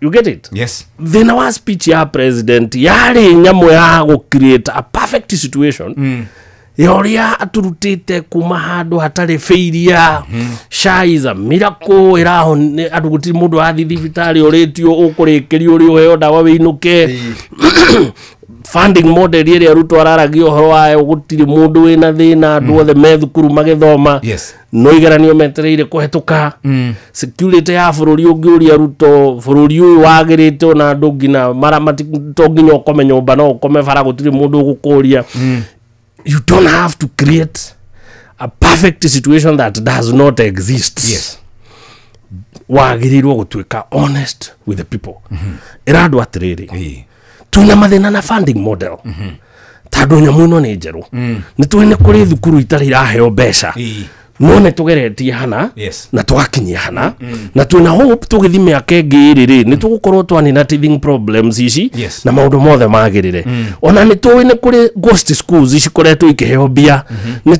you get it yes thina wa speech ya president yari nyamo ya go create a perfect situation yoria aturutite kuma handu hatari feiria sha is a miracle iraho aduguti mundu athi thibitari oretio ukurikirio uri uheo dawa winuke funding model ĩrĩa Ruto araragia ũhoro wayo gũtirĩ mũndũ wĩna thĩna andũ othe me thukuru magĩthoma no igeranio metereire kũhetũka security ya bũrũri ũngĩũria Ruto bũrũri ũyũ wagĩrĩte ona andũ nginya maramati to nginya ũkome nyũmba no ũkome bara gũtirĩ mũndũ ũgũkũria. You don't have to create a perfect situation that does not exist. Wagĩrĩirwo gũtuĩka honest with the people. Ĩrandũ atĩrĩrĩ tuna mathĩna na funding model tondũ nyamũ ĩno nĩ njerũ nĩ tũĩ nĩ kũrĩ thukuru itarĩ iraheo mbeca no nĩ tũgeretie hana na twakinyia hana na twĩna hope tũgĩthi mĩaka ĩngĩ ĩrĩ nĩ tũgũkorwo twanina teething problems ici na maũndũ mothe magĩrĩre ona nĩ tũĩ nĩ kũrĩ ghost schools cikoretwo ikĩheo mbia nĩ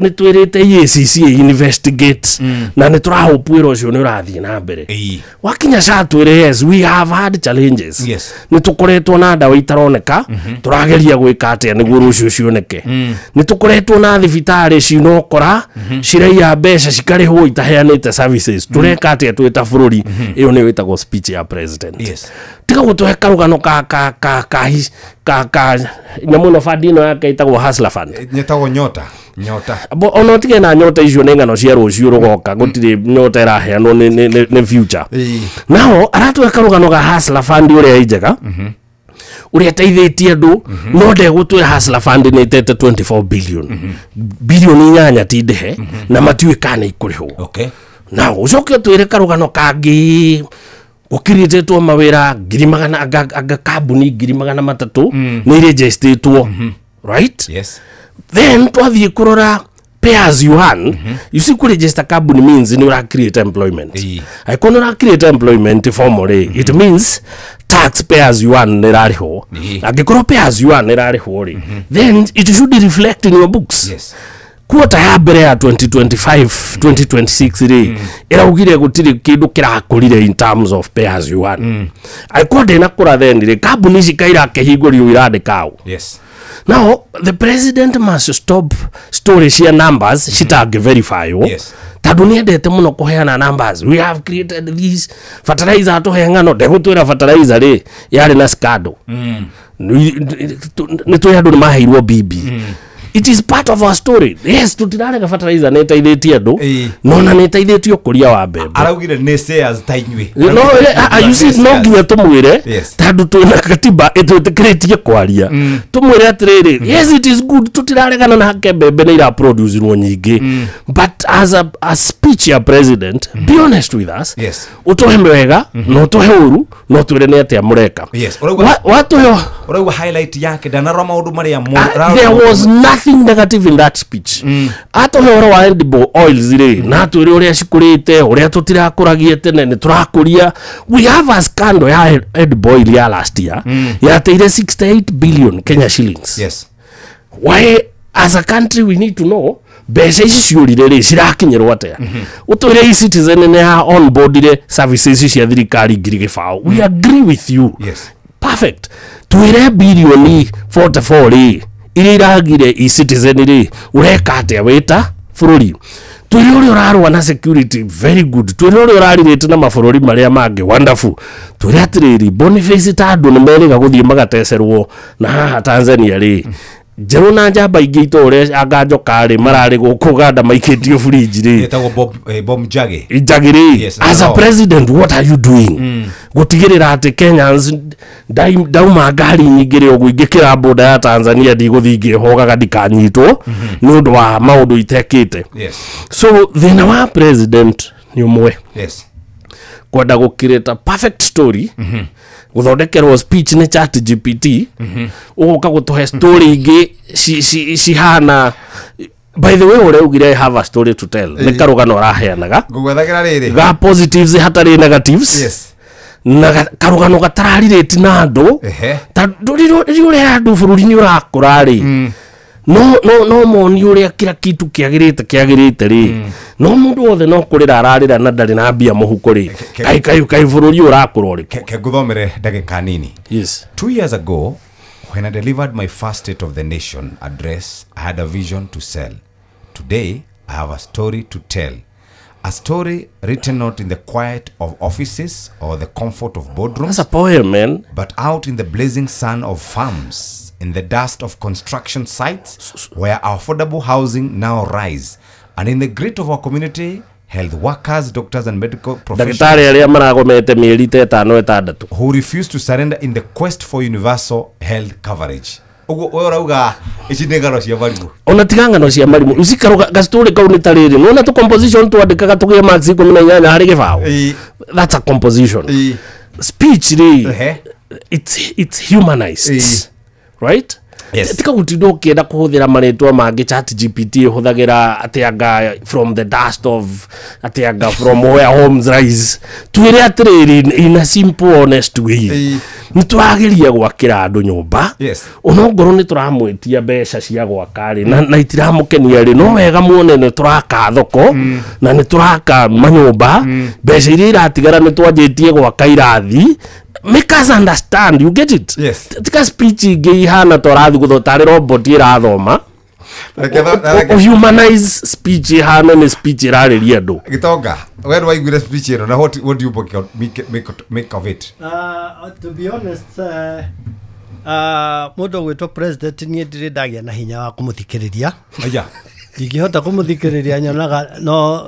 twĩrĩte EACC investigate na nĩ tũrahope wĩra ũcio nĩ ũrathiĩ na mbere wakinya SHA twĩre yes we have had challenges nĩ tũkoretwo na ndawa itaroneka tũrageria gwĩka atĩa nĩguo rũciũ cioneke nĩ tũkoretwo na thibitarĩ cinokora ya mbeca cikarĩhwo itaheanĩte services tureka atĩa twĩta bũrũri ĩyo nĩ wĩtagwo speech ya president tiga gũtũhe karũgano ka nyamũ ĩno fund ĩno yake ĩtagwo hustler fund nyetagwo nyota ona tige na nyota icio nĩ ng'ano cia rũciũ rũgoka gũtirĩ nyota ĩraheanwo nĩ future nao aratũhe karũgano ga hustler fund ũrĩa njega uria teithĩtie andũ no ndegũtwĩra hustler fund nĩ tete 24 billion billion inyanya ti ndehe na matiũĩ kana ikũrĩhwo na ũcoke twĩre karũgano kangĩ gũkirĩtĩtwo mawĩra 100 anga kambuni 300 nĩ registrĩtwo right then twathiĩ kũrora pay as you earn you see ku register company means you create employment I cannot create employment formally it means tax pay as you earn nerariho agikoro pay as you earn nerariho then it should reflect in your books quarter ya mbere ya 2025 2026 iraugire gutiri kindu kirakurire in terms of pay as you earn I called na kura then company cikaira kehingũrio irandikao now the president must stop stories here numbers citange verify tadu ni endete muno kuheana numbers we have created these fertilizer to hengano ndegutwira fertilizer ri yari na scandal ni to yandu ni maheirwo bibi it is part of our story yes tutirarega fertilizer neta ithĩtie andũ no na neta ithĩtio kuria wa mbembe araugire nĩ shares ta inyuĩ no you see no nginya tumwire tondũ twina katiba ĩtwĩtĩkĩrĩtie kwaria tumwire atĩrĩrĩ yes it is good tutiraregana na hake mbembe nĩ ira produce rwo nyingĩ but as a speech ya president be honest with us utohe wega no tohe uru no twire nĩ atĩa mũreka urauga highlight yake ndanarora maũndũ marĩa there was nothing negative in that speech atohoro wa edible oils na twire uria cikurite uria tutirakuragie tene ni turakuria we have a scandal ya edible oil ya last year ya teire 68 billion Kenya shillings why as a country we need to know mbeca ici ciũrire rĩ cirakinyĩrwo atĩa ũtwĩre e-citizen nĩ ya onboardire services cia thirikari ngiri gĩbaũ we agree with you perfect twĩre bilioni 44 rĩ iria iragire e-citizen rĩ ureka atĩa wĩta bũrũri twĩre ũrĩa ũrarũa na security very good twĩre ũrĩa ũrarirĩte na mabũrũri marĩa mangĩ wonderful twĩre atĩrĩrĩ Boniface ta andũ nĩ merĩga gũthiĩ magatecerwo na haha Tanzania rĩ njerũ na njamba ingĩ itore anganjoka rĩ mararĩ gũkũ Uganda maikĩtio fridge rĩ etagwo Bob Njagi as a president what are you doing gutigĩrĩra atĩ Kenyans dauma ngari nyingĩ rĩ ũguo ingĩkĩra boda ya Tanzania ndigũthiĩ ngĩhogaga ndikanyitwo nĩ ũndũ wa maũndũ itekĩte so thĩna wa president nĩ ũmwe kwenda gũkirĩta perfect story gũthondekerwo speech nĩ ChatGPT ũgoka gũtũhe story ingĩ cihana by the way ũreugire I have a story to tell nĩ karũgano raheanaga ngũgwethagira rĩrĩ ga positives hatarĩ negatives na karũgano gatararirĩti na andũ tondũ rĩrĩa andũ bũrũri-inĩ ũrakũra rĩ no moni uria kila kitu kiagirite ri no mundu wothe no kurira ararira na ndari na mbia muhuko ri kai bururi urakuro ri ke nguthomere ndagika nini. Yes, 2 years ago when I delivered my first State of the Nation address, I had a vision to sell. Today I have a story to tell. A story written not in the quiet of offices or the comfort of boardrooms. That's a poem, man. But out in the blazing sun of farms in the dust of construction sites where affordable housing now rise. And in the grit of our community, health workers, doctors and medical professionals who refuse to surrender in the quest for universal health coverage. Onatigangano cia marimu usikaro gastori kau nitariri nona to composition to andikaga tugie max 18 hari gibao. That's a composition. Speech it's humanized. Right? Yes. Tika gutindo kienda kuhuthira maritwa mangi chat GPT huthagira atianga from the dust of atianga from where homes rise twire atiriri in a simple honest way. Nitwageria gwakira andu nyumba. Yes. Onongoro ni turamwitia mbeca cia gwakari na itiramukenia ri no wega muone ni turaka thoko na ni turaka manyumba mbeca iria iratigara ni twanjitie gwaka irathi. Make us understand, you get it? Yes. Tika speech igihana torathi guthotari robot irathoma. Humanize speech ihana ni speech irariria andu. Gitonga, where do I get speech ino? Now what do you make of it? To be honest, mundu gwitwo president ni ndire ndagia na hinya wa kumuthikiriria. Aya. Ingihota kumuthikiriria nyonaga no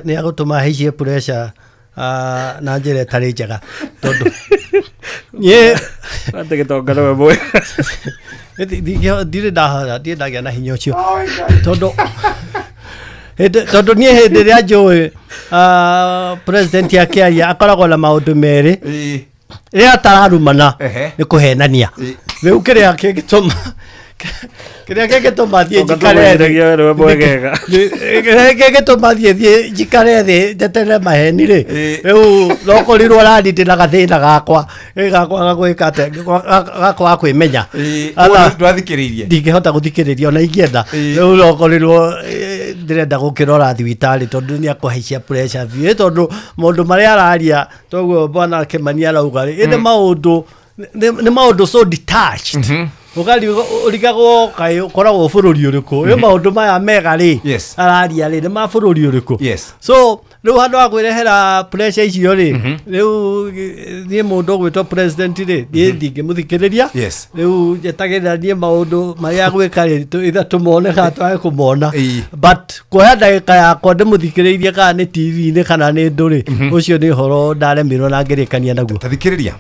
ni agutuma hiciye pressure na njire tari njega tondu ye ate gitonga no mwe ndire ndagia na hinya ucio tondu nie hindi ria njui president akiaria akoragwo na maundu meri ria tararumana ni kuhenania riu kiria kingituma thie njikare thi njeterere maheni ri riu nokorirwo randitira gathina gakwa gagwika gakwa kwimenya ndwathikiririe ndingihota guthikiriria ona ingienda riu nokorirwo ndirenda gukirora thibitari tondu ni akuhaicia pressure vi tondu maundu maria araria toguo bwana Kimani arauga ri inde ni maundu so detached. Ugali urigagwo kai koragwo bururi uriku yo maundu maya mega ri araria ri ni ma bururi uriku. So riu handu agwirehera pressure icio ri riu ni mundu gwitwo president ri ni ndingi muthikiriria riu jetagirira ni maundu maria gwika ri itha tumone ka twae kumona but kuoya ndagika yakwa ndimuthikiririe kana ni TV ni kana ni nduri ucio ni horo ndaremirwo na ngirikania naguo. Tathikiriria,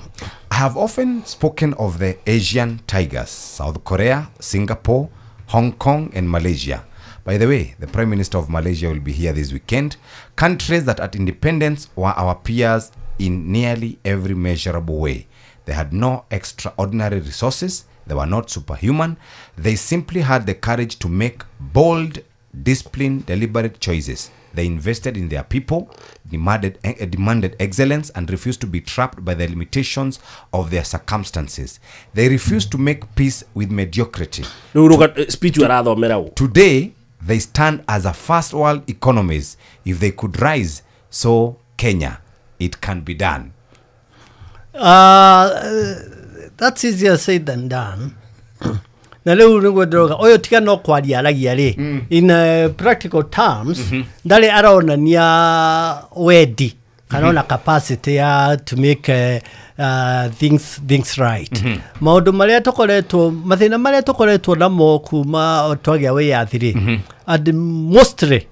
I have often spoken of the Asian tigers, South Korea, Singapore, Hong Kong and Malaysia. By the way, the Prime Minister of Malaysia will be here this weekend. Countries that at independence were our peers in nearly every measurable way. They had no extraordinary resources. They were not superhuman. They simply had the courage to make bold, disciplined, deliberate choices. They invested in their people, demanded excellence, and refused to be trapped by the limitations of their circumstances. They refused to make peace with mediocrity. Today, they stand as a first world economies. If they could rise, so Kenya, it can be done. That's easier said than done. Na leo ngo droga oyo tika no kwaria aragia ri in practical terms ndale araona nia wedi kana capacity ya to make things right. Maundu maria tokoretwo mathina maria tokoretwo namo kuma twagia we yathiri and mostly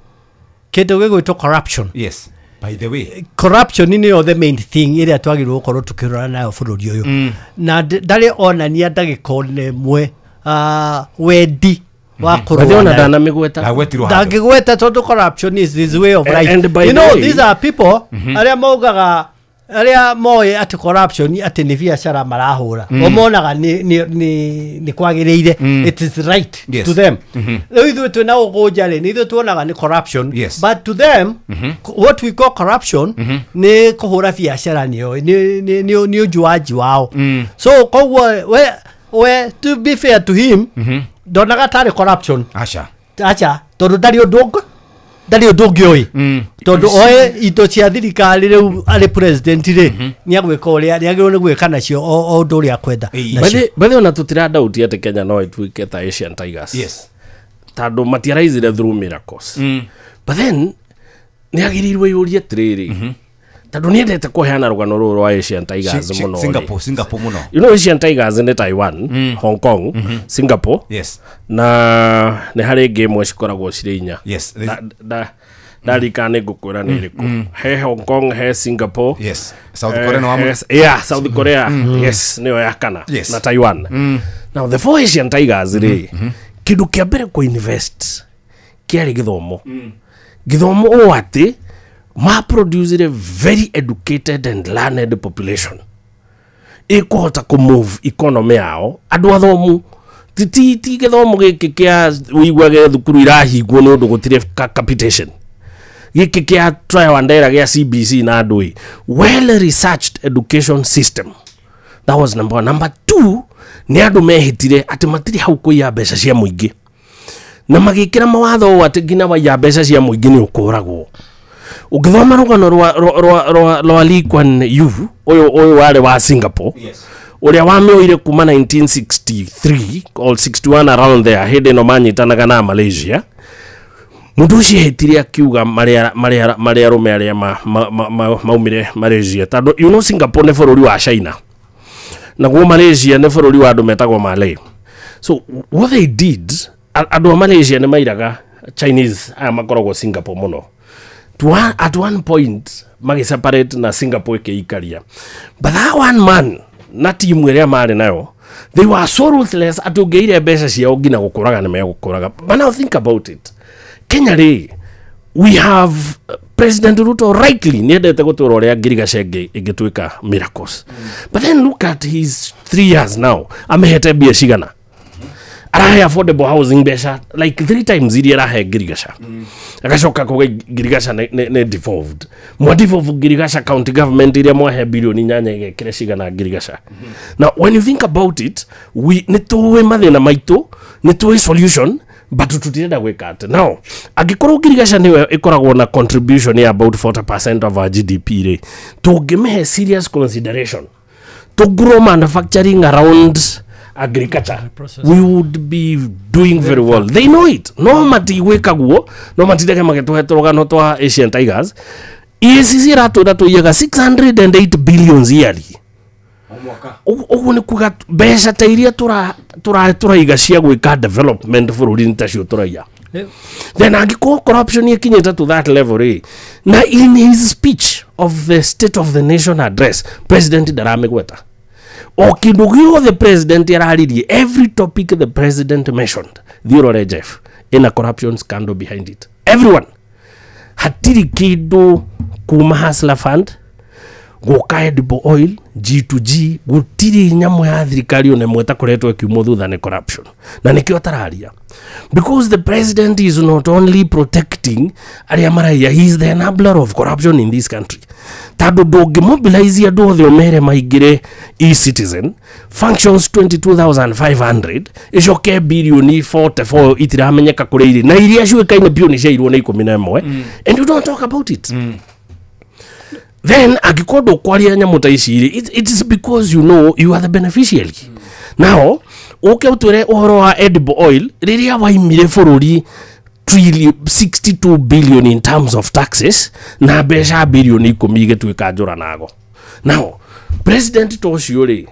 kindu gigwitwo corruption. Yes. By the way, corruption ni the main thing iria twagirwo korwo tukirora nayo bururi uyu na ndale ona nia ndagikone mwe wedi wa corona dana migweta dagigweta tondu corruption is this way of life. You know, these are people aria maugaga aria moe ati corruption ati ni biashara marahura omonaga ni kwagiriire it is right to them. Ithu tu na ugojare ni ithu tuonaga ni corruption but to them what we call corruption ni kuhura biashara ni ujuaji wao. So kogwo we to be fair to him donaga tari corruption acha tondu ndari odongi oi tondu oe ito cia thirikari riu ari president ri ni agwika uria ni agirwo ni gwika nacio o ndu ria kwenda bale ona tutirada uti ate Kenya no itwike ta Asian tigers tondu matiaraizire through miracles but then ni agirirwe yuria triri tondå nä endete kå heana rå gano rå rwa Asian Tigers muno Singapore muno you know Asian Tigers nä Taiwan Hong Kong Singapore yes na nä harä ngä imwe cikoragwo cirä inya yes ndarika nä ngå kwä ra nä rä kå he Hong Kong he Singapore yes South Korea no South Korea yes nä yo ya kana na Taiwan now the four Asian Tigers rä kä ndå kä a mbere kå invest kä arä gä thomo o atä ma produce a very educated and learned population ikuhota ku move economy yao andu athomu ti githomo giki kia uigwage thukuru irahingwo ni undu gutire capitation giki kia trial and error gia CBC na andu well researched education system that was number 1 number 2 ni andu mehitire ati matiri hau kuiya mbeca cia muingi na magikira mawatho ati ngina waiya mbeca cia muingi ni ukuragwo ugithoma rugano rwa Lee Kuan Yew uyu wari wa Singapore uria wamioire kuma 1963 or 61 around there hindi no manyitanaga na Malaysia mundu ucio hetiria kiuga maria rume aria maumire Malaysia tando you know Singapore ne bururi wa China na guo Malaysia ne bururi wa andu metagwo Malay so what they did andu Malaysia ne mairaga Chinese makoragwo Singapore muno at one point magi separate na Singapore ke ikaria but that one man na team area mari nayo they were so ruthless atugeire mbeca ciao ngina gukuraga na megukuraga but now think about it Kenya ri we have President Ruto rightly niendete gutura uria Girigaca igituika miracles but then look at his 3 years now amehete bia cigana arahe affordable housing besha like 3 times iria arahe Girigaca agacoka kuga Girigaca ne devolved mo devolve Girigaca county government iria mwahe bilioni 8 igekire cigana Girigaca now when you think about it we nituwe mathina maitu nituwe solution but tutirenda gwika ati now agikorwo Girigaca niwe ikoragwo na contribution ya about 40% of our GDP ri tungimehe serious consideration to grow manufacturing around agriculture we would be doing very well they know it no mati wekaguo no matideke magetuhetorogano twa Asian Tigers EACC ratura tuiyaga 608 billion yearly ugu ni kuga mbeca ta iria turaiga cia gwika development bururi ntacio turaiya then angiko corruption ikinyita to that level na in his speech of the state of the nation address president Daramegweta okindugio the president yararirie every topic the president mentioned the Jeff in a corruption scandal behind it everyone hatiri kido kuma Hustler Fund guka edible oil G2G gutiri nyamu ya thirikari one mweta kuretwo kiumo thutha ne corruption na nikio tararia because the president is not only protecting aria maraya he is the enabler of corruption in this country tado dogi mobilize ya do the omere maigire e-citizen functions 22,500 icoke bilioni 44 itiramenyeka kureiri na iria ciukaine bilioni cia irwo na 11 and you don't talk about it then agikodo kwaria nyamuta iciri it is because you know you are the beneficiary now utwire uhoro wa edible oil riria waimire bururi 62 billion in terms of taxes na besha billion 10 igituika njura nago now president tocio ri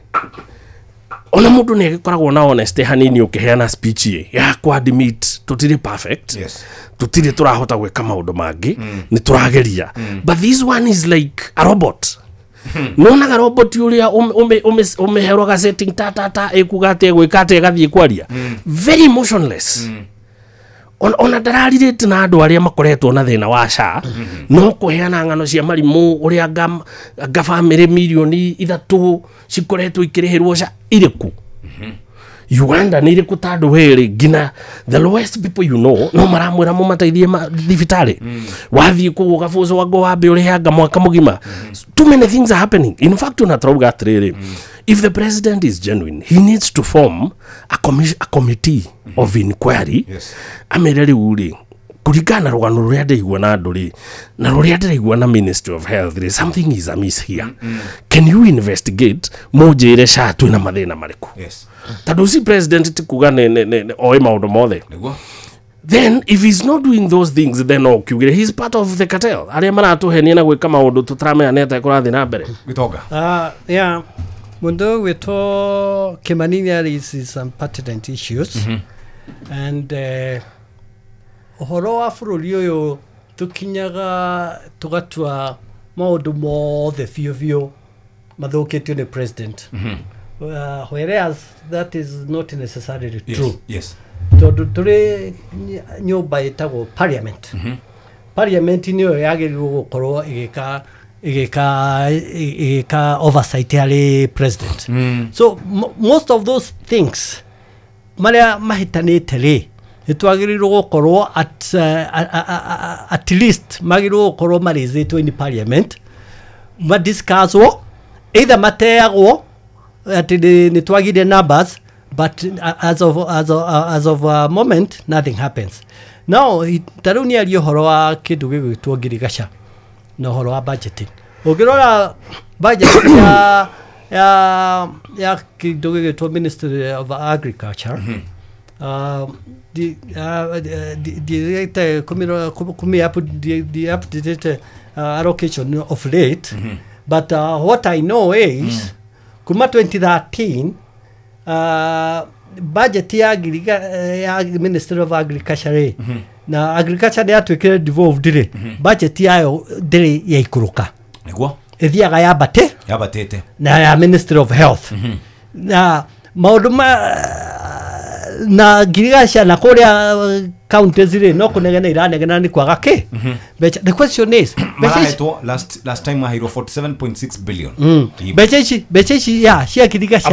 ona mundu ne gikoragwo na honesty hanini ukiheana speech ya kwa admit tutiri perfect yes tutiri turahota gwika maundu mangi ni turageria but this one is like a robot nona robot uria umeherwa ga setting ta ekugate gwikate gathie kwaria very emotionless ona dararire na andu aria makoretwo na thina wa SHA no kuheana ngano cia marimu uria ga family milioni 3 cikoretwo ikirihirwo SHA iriku Uganda ni iriku tando weri gina the lowest people you know no maramwira mu mateithie thibitari wathie ku gafuzo wago wambe uri hanga mwaka mugima too many things are happening in fact una trauga atiriri if the president is genuine he needs to form a committee of inquiry amereri uri kurigana rugano ruria ndeigua na nduri na ruria ndeigua na Ministry of Health there is something is amiss here can you investigate mojere SHA tu na mathina mariku tado si president tikuga ne oe maundu mothe then if he's not doing those things then ukiugire he's part of the cartel aria maratuhenia na gwika maundu tutaramenya neta kurathi na mbere Gitonga yeah mundu wito Kimani is some pertinent issues and uhoro wa bururi uyu tukinyaga tugatua maundu mothe biũ mathũkĩtio ni president whereas that is not necessarily true. Yes. Tondu turi nyumba itagwo parliament. Parliament niyo yagĩrĩirwo gũkorwo igĩka oversight harĩ president. So most of those things maria mahitanĩte rĩ nĩtwagĩrĩirwo gũkorwo at least magĩrĩirwo gũkorwo marĩzĩtwo in parliament madiscusswo either mateagwo ati nĩtwagire numbers but as of a moment nothing happens. Now tarĩu nĩ ario horo wa kĩndũ gĩgwĩtwo ngirigaca na horo wa budgeting. Ũngĩrora budget ya kĩndũ gĩgwĩtwo Ministry of Agriculture the updated allocation of late but what I know is kuma 2013 budget ya Ministry of Agriculture na agriculture nĩ yatuĩkire devolved budget yayo ndĩrĩ yaikũrũka nĩguo ĩthiaga yabatĩte na ya Ministry of Health na maũndũ na ngirigaca na kũrĩa counties rĩ no kũnegena iranegena nĩ kwaga kĩ the question is last time mahiro 47.6 billion becha ici ya cia ngirigaca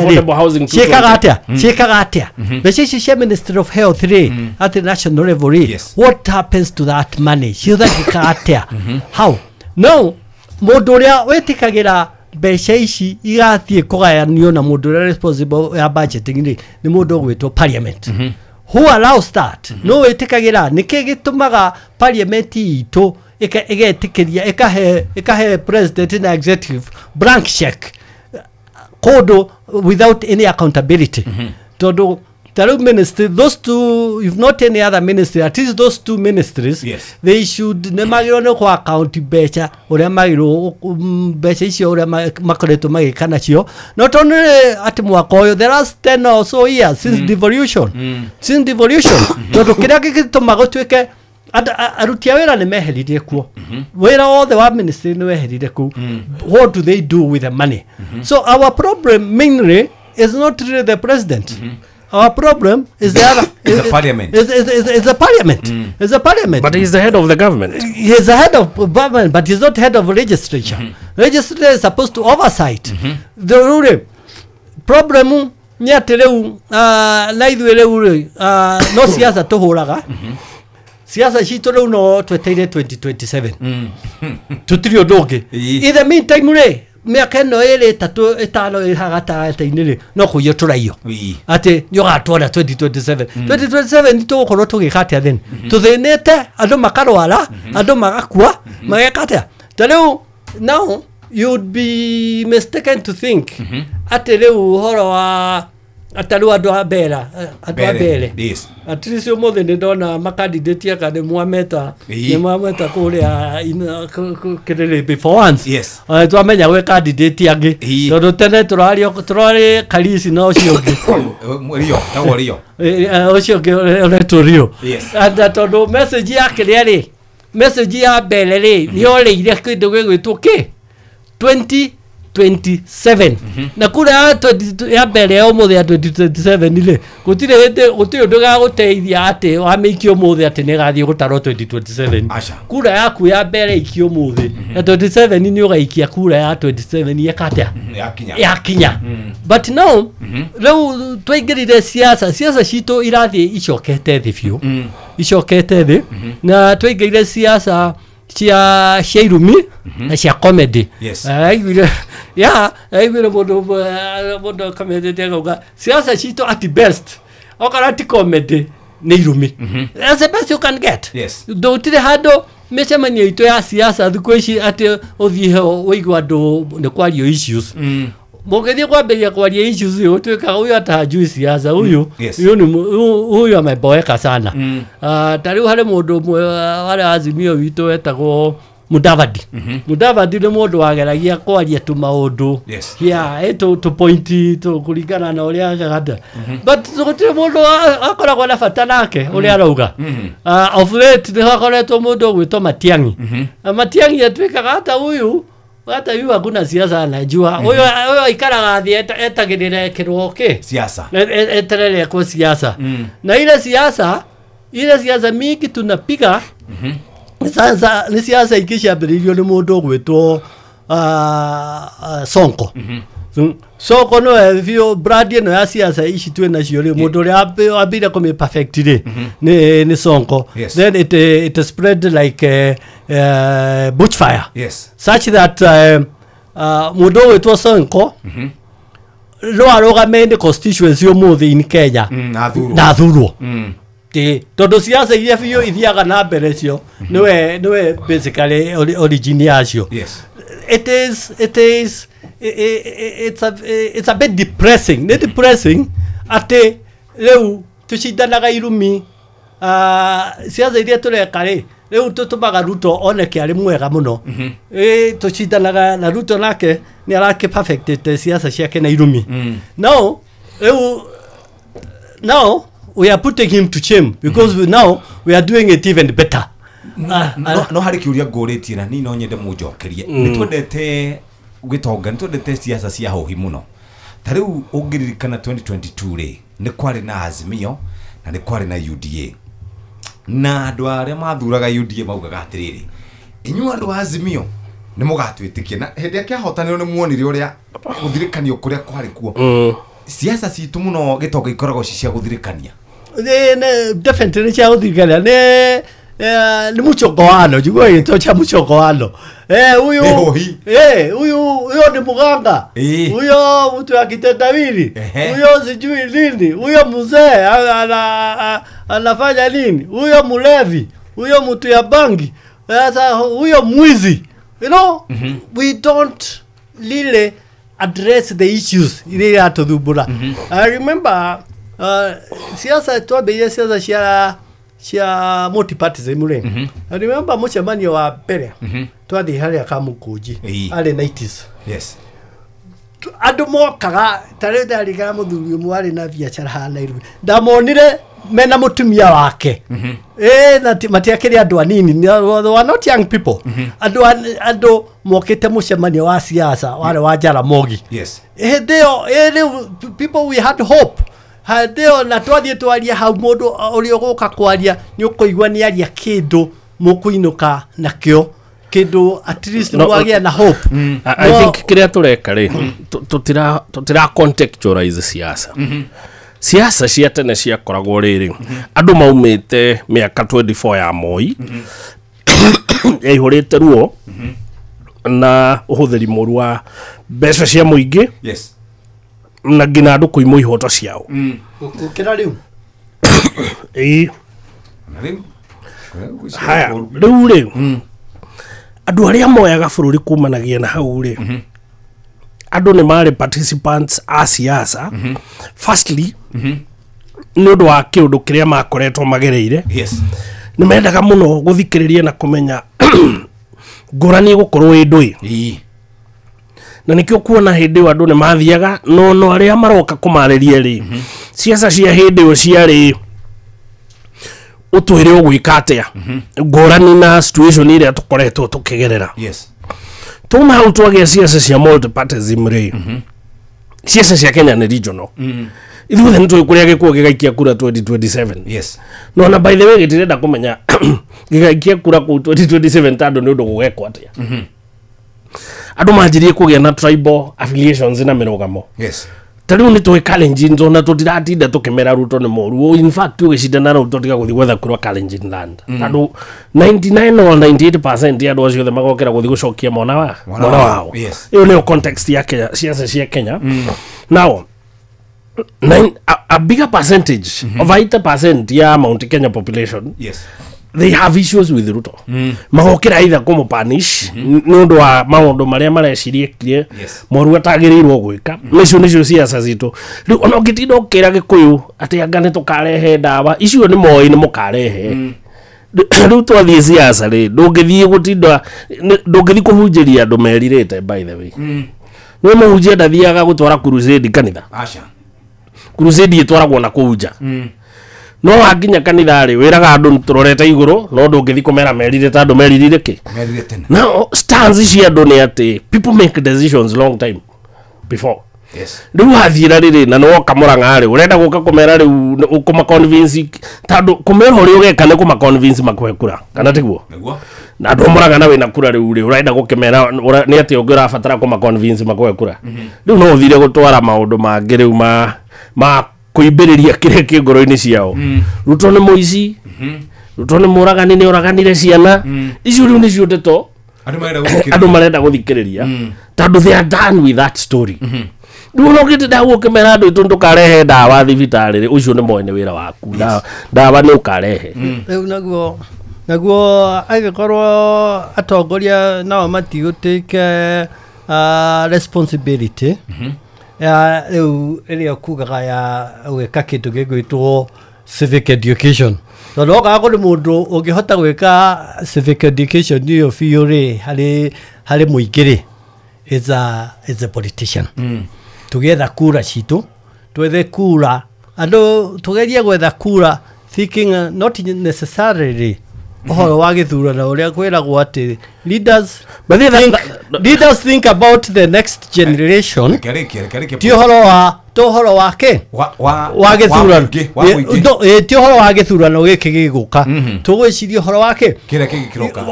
ciekaga atia becha ici cia Ministry of Health rĩ at the national level rĩ what happens to that money cihũthagĩka atia how no mũndũ ũrĩa wĩtĩkagĩra beca ici igathiĩ kũgayanio na mũndũ ũrĩa responsible ya budgeting nĩ mũndũ ũgwĩtwo parliament who allows that no wĩtĩkagĩra nĩkĩ gĩtũmaga parliament itũ ĩgetĩkĩria ĩkahe president na executive blank check kũndũ without any accountability tondũ tarĩu ministry those two if not any other ministry at least those two ministries they should nemagĩrwo nĩ kwa account beca ũrĩa magĩrwo beca icio ũrĩa makoretwo magĩka nacio not only at mwaka ũyũ the last 10 or so years since devolution tondũ kĩrĩa gĩgĩtũma gũtuĩke aruti a wĩra nĩ meheririe kuo wĩra wothe wa ministry nĩ weherire kũu what do they do with the money so our problem mainly is not really the president our problem is the other is the parliament. Is the parliament. Is the parliament. But he's the head of the government. He is the head of government, but he's not head of legislature. Legislature is supposed to oversight. The rule problem ni atereu na ithuĩ rĩu no siasa tũhũraga. Siasa citũ rĩu no tweteire 2027. Tũtirĩ ũndũ ũngĩ. In the meantime rĩ miaka ĩno ĩrĩ ĩtatũ ĩtano ĩhagatagatĩ-inĩ rĩ no kũiywo tũraiywo atĩ nĩũgatwara 2027 nĩtũgũkorwo tũgĩka atĩa then tũthĩnĩte andũ makarwara andũ magakua mageka atĩa ta rĩu now you would be mistaken to think atĩ rĩu ũhoro wa ataru andũ a mbere at least ũmũthĩ nĩ ndona makandidate aka nĩ mwameta kũrĩa kĩrĩrĩ before once twamenya gwĩ candidate angĩ tondũ tene tũrarĩ Kalisi na ũcio ũngĩ ũcio ũngĩ ũretwo Rio tondũ message yake rĩarĩ message ya mbere rĩ nĩorĩire kĩndũ gĩgwĩtwo kĩ 2027 na kura ya mbere ya ũmũthĩ ya 2027 rĩ gũtirĩ ũndũ gagũteithia atĩ wamĩikio ũmũthĩ atĩ nĩgathiĩ gũtarwo 2027 kura yaku ya mbere ikio ũmũthĩ ya 27 nĩ ũgaikia kura ya 27 yekatĩa yakinya but now rĩu twaingĩrire siasa citũ irathiĩ icokete thĩ biũ icokete thĩ na twaingĩrire siasa cia irumi na cia comedy aiguire mũndũ comedy agauga siasa citũ at best okorwo ti comedy nĩ irumi that's the best you can get ndũtirĩ handũ mĩcemanio itũ ya siasa thikũ ici atĩ ũthiĩ ho ũigua andũ nĩ kwario issues Mugethie kwambia kwaria issues hiyo tuweka huyu hata hajui siasa huyu. Yes. Huyu ameboeka sana. Tariu hale mundu wale Azimio wito wetagwo Mudavadi. Mudavadi ni mundu wageragia kwaria tu maundu. Yes. Yeah, to point to kuringana na uria agada. But gutire mundu akoragwo na bata nake uria arauga. Of late ni hakoretwo mundu gwitwo Matiang'i. Matiang'i atwikaga hata huyu hakuna siasa anajua. Huyo ikaraga thie etagirire kiroke siasa. Eterere kwa siasa. Na ile siasa mingi tunapiga. Sasa ni siasa ikishabirilio ni mundu gwitwo Sonko. Sonko no vio brandi no ya siasa ici twe nacio ri mundu ri abira kome perfectly ni Sonko. Yes. Then it spread like bushfire. Yes. Such that mundu gwitwo Sonko no arugame ni constituency umuthi in Kenya na thurwo. Todo siasa iria biyo ithiaga na mbere cio niwe basically origin yacio. Yes. It's a bit depressing. Not depressing ate leu tushindanaga irumi siasa iria tureka ri leu tutumaga Ruto oneke ari mwega muno. Tushindanaga na Ruto nake ni arake perfect siasa ciake na irumi. Now we are putting him to shame because now we are doing it even better. No hari kiuria nguritie na ni no nyende munjokerie ni twendete gitonga ni twendete siasa cia hohi muno tariu ungiririkana 2022 ri ni kwari na Azimio na ni kwari na UDA na andu aria mathuraga UDA maugaga atiriri inyu andu Azimio ni mugatwitikie na hindi yake hotaniro ni muonire uria guthirikanio kuria kwari kuo siasa citu muno gitonga ikoragwo cia guthirikania definitely cha uthirikania ni muchokoano jugwa ito cha muchokoano huyo ni muganga huyo mtu akitendawili huyo sijui nini huyo mzee anafanya nini huyo mulevi huyo mtu ya bangi sasa huyo mwizi we don't really address the issues ile atudhubura. I remember siasa twabeye siasa cia multipartism ri. I remember mucemanio wa mbere twathi haria Kamukunji ari 90s. Yes. Andu mokaga tare ndariga muthuri mwari na biacara hana iru ndamonire mena mutumia wake na matiakiri andu anini they were not young people. Andu mokite mucemanio wa siasa wale wa Jaramogi. Yes. People we had hope. Hadeo na twathie twaria hau mundu uri uguka kwaria ni ukuigwa ni aria kindu mukuinuka nakio kindu at least mwagia na hope. I think kiria tureka ri tutira contextualize siasa. Siasa cia tene cia koragwo riri andu maumite miaka 24 ya Moi ihurite ruo na uhuthiri muru wa mbeca cia muingi. Yes. Na ngina andu kuimwo ihoto ciao ukira riu haya riu ri andu aria moyaga bururi kumanagia na hau ri andu ni mari participants a siasa firstly ni undu wa kiundu kiria makoretwo magereire. Yes. Ni mendaga muno guthikiriria na kumenya ngurani gukorwo indui na nikio kuona hindi wa andu ni mathiaga no aria maroka kumariria ri siasa cia hindi o ciari utwire ugwika atia ngurani na situation ile tukoretwo tukigerera. Yes. Tuma hau twagia siasa cia multipartism ri siasa cia Kenya ni regional ithuothe nĩ tũĩ kũrĩa gĩkuũ gĩgaikia kura 2027. Yes. No na by the way gĩtirenda kũmenya gĩgaikia kura kũu 2027 tondũ nĩ ũndũ gũgekwo atĩa. Andũ manjirie kũgĩa na tribal affiliations na mĩrũgamo. Yes. Tariu nĩ tũĩ Kalenjin zona tũtiratinda tũkĩmera Ruto nĩ mũru. In fact tũgĩcindana na Ruto tiga gũthiĩ gwetha kura Kalenjin land. Tondũ 99 or 98% ya andũ acio othe magokĩra gũthiĩ gũcokia mwana wao. Yes. Ĩyo nĩyo context ya Kenya, siasa cia Kenya. Now a bigger percentage of 80% ya Mount Kenya population. Yes. they have issues with Ruto magokira either kumupanish nundu wa maundu maria marecirie moru atagirirwo gwika mecio nicio siasa zitu riu ona ngitinda ukira Gikuyu ati angane tukarehe ndawa icio ni moi ni mukarehe riu twathie siasa ri ndungithie gutinda ndungithie kuhunjiria andu meririte by the way we muhunjia ndathiaga gutwara crusade kanitha acha crusade itwaragwo na kuunja no aginya kanitha ri wiraga andu turorete iguru no ndungithi kumera merire ta andu meririre ki merire tena no stance cia andu ni ati people make decisions long time before riu hathira riri na no kamuranga ri urenda guka kumera ri ukuma convince tandu kumera uri ugeka ne kuma convince makwekura kana tiguo niguo na andu muraga na wina kura riu ri urenda gukimera ni ati ungira fatara kuma convince makwekura riu no uthire gutwara maundu mangi riu ma kuibiriria kire kingoro-ini ciao Ruto ni muici Ruto ni muragani ni uraganire ciana icio riu nicio ndeto andu marenda guthikiriria tandu they are done with that story riu no gite ndaguo kimera andu itu ndukarehe ndawa thibitari ri ucio ni mwene wira waku ndawa ni ukarehe riu naguo agikorwo atongoria nao matigutike responsibility riu iria kugaga ya gwika kindu gigwitwo civic education no gago ni mundu ungihota gwika civic education iyo biu ri hari muingiri is a politician tugetha kura citu twethe kura andu tugerie gwetha kura thinking not necessarily ohoro wa githurano uria kwiragwo ati leaders think about the next generation tohoro wake wa githurano tohoro wa githurano giki giguka tugwiciria horo wake kire kigikiroka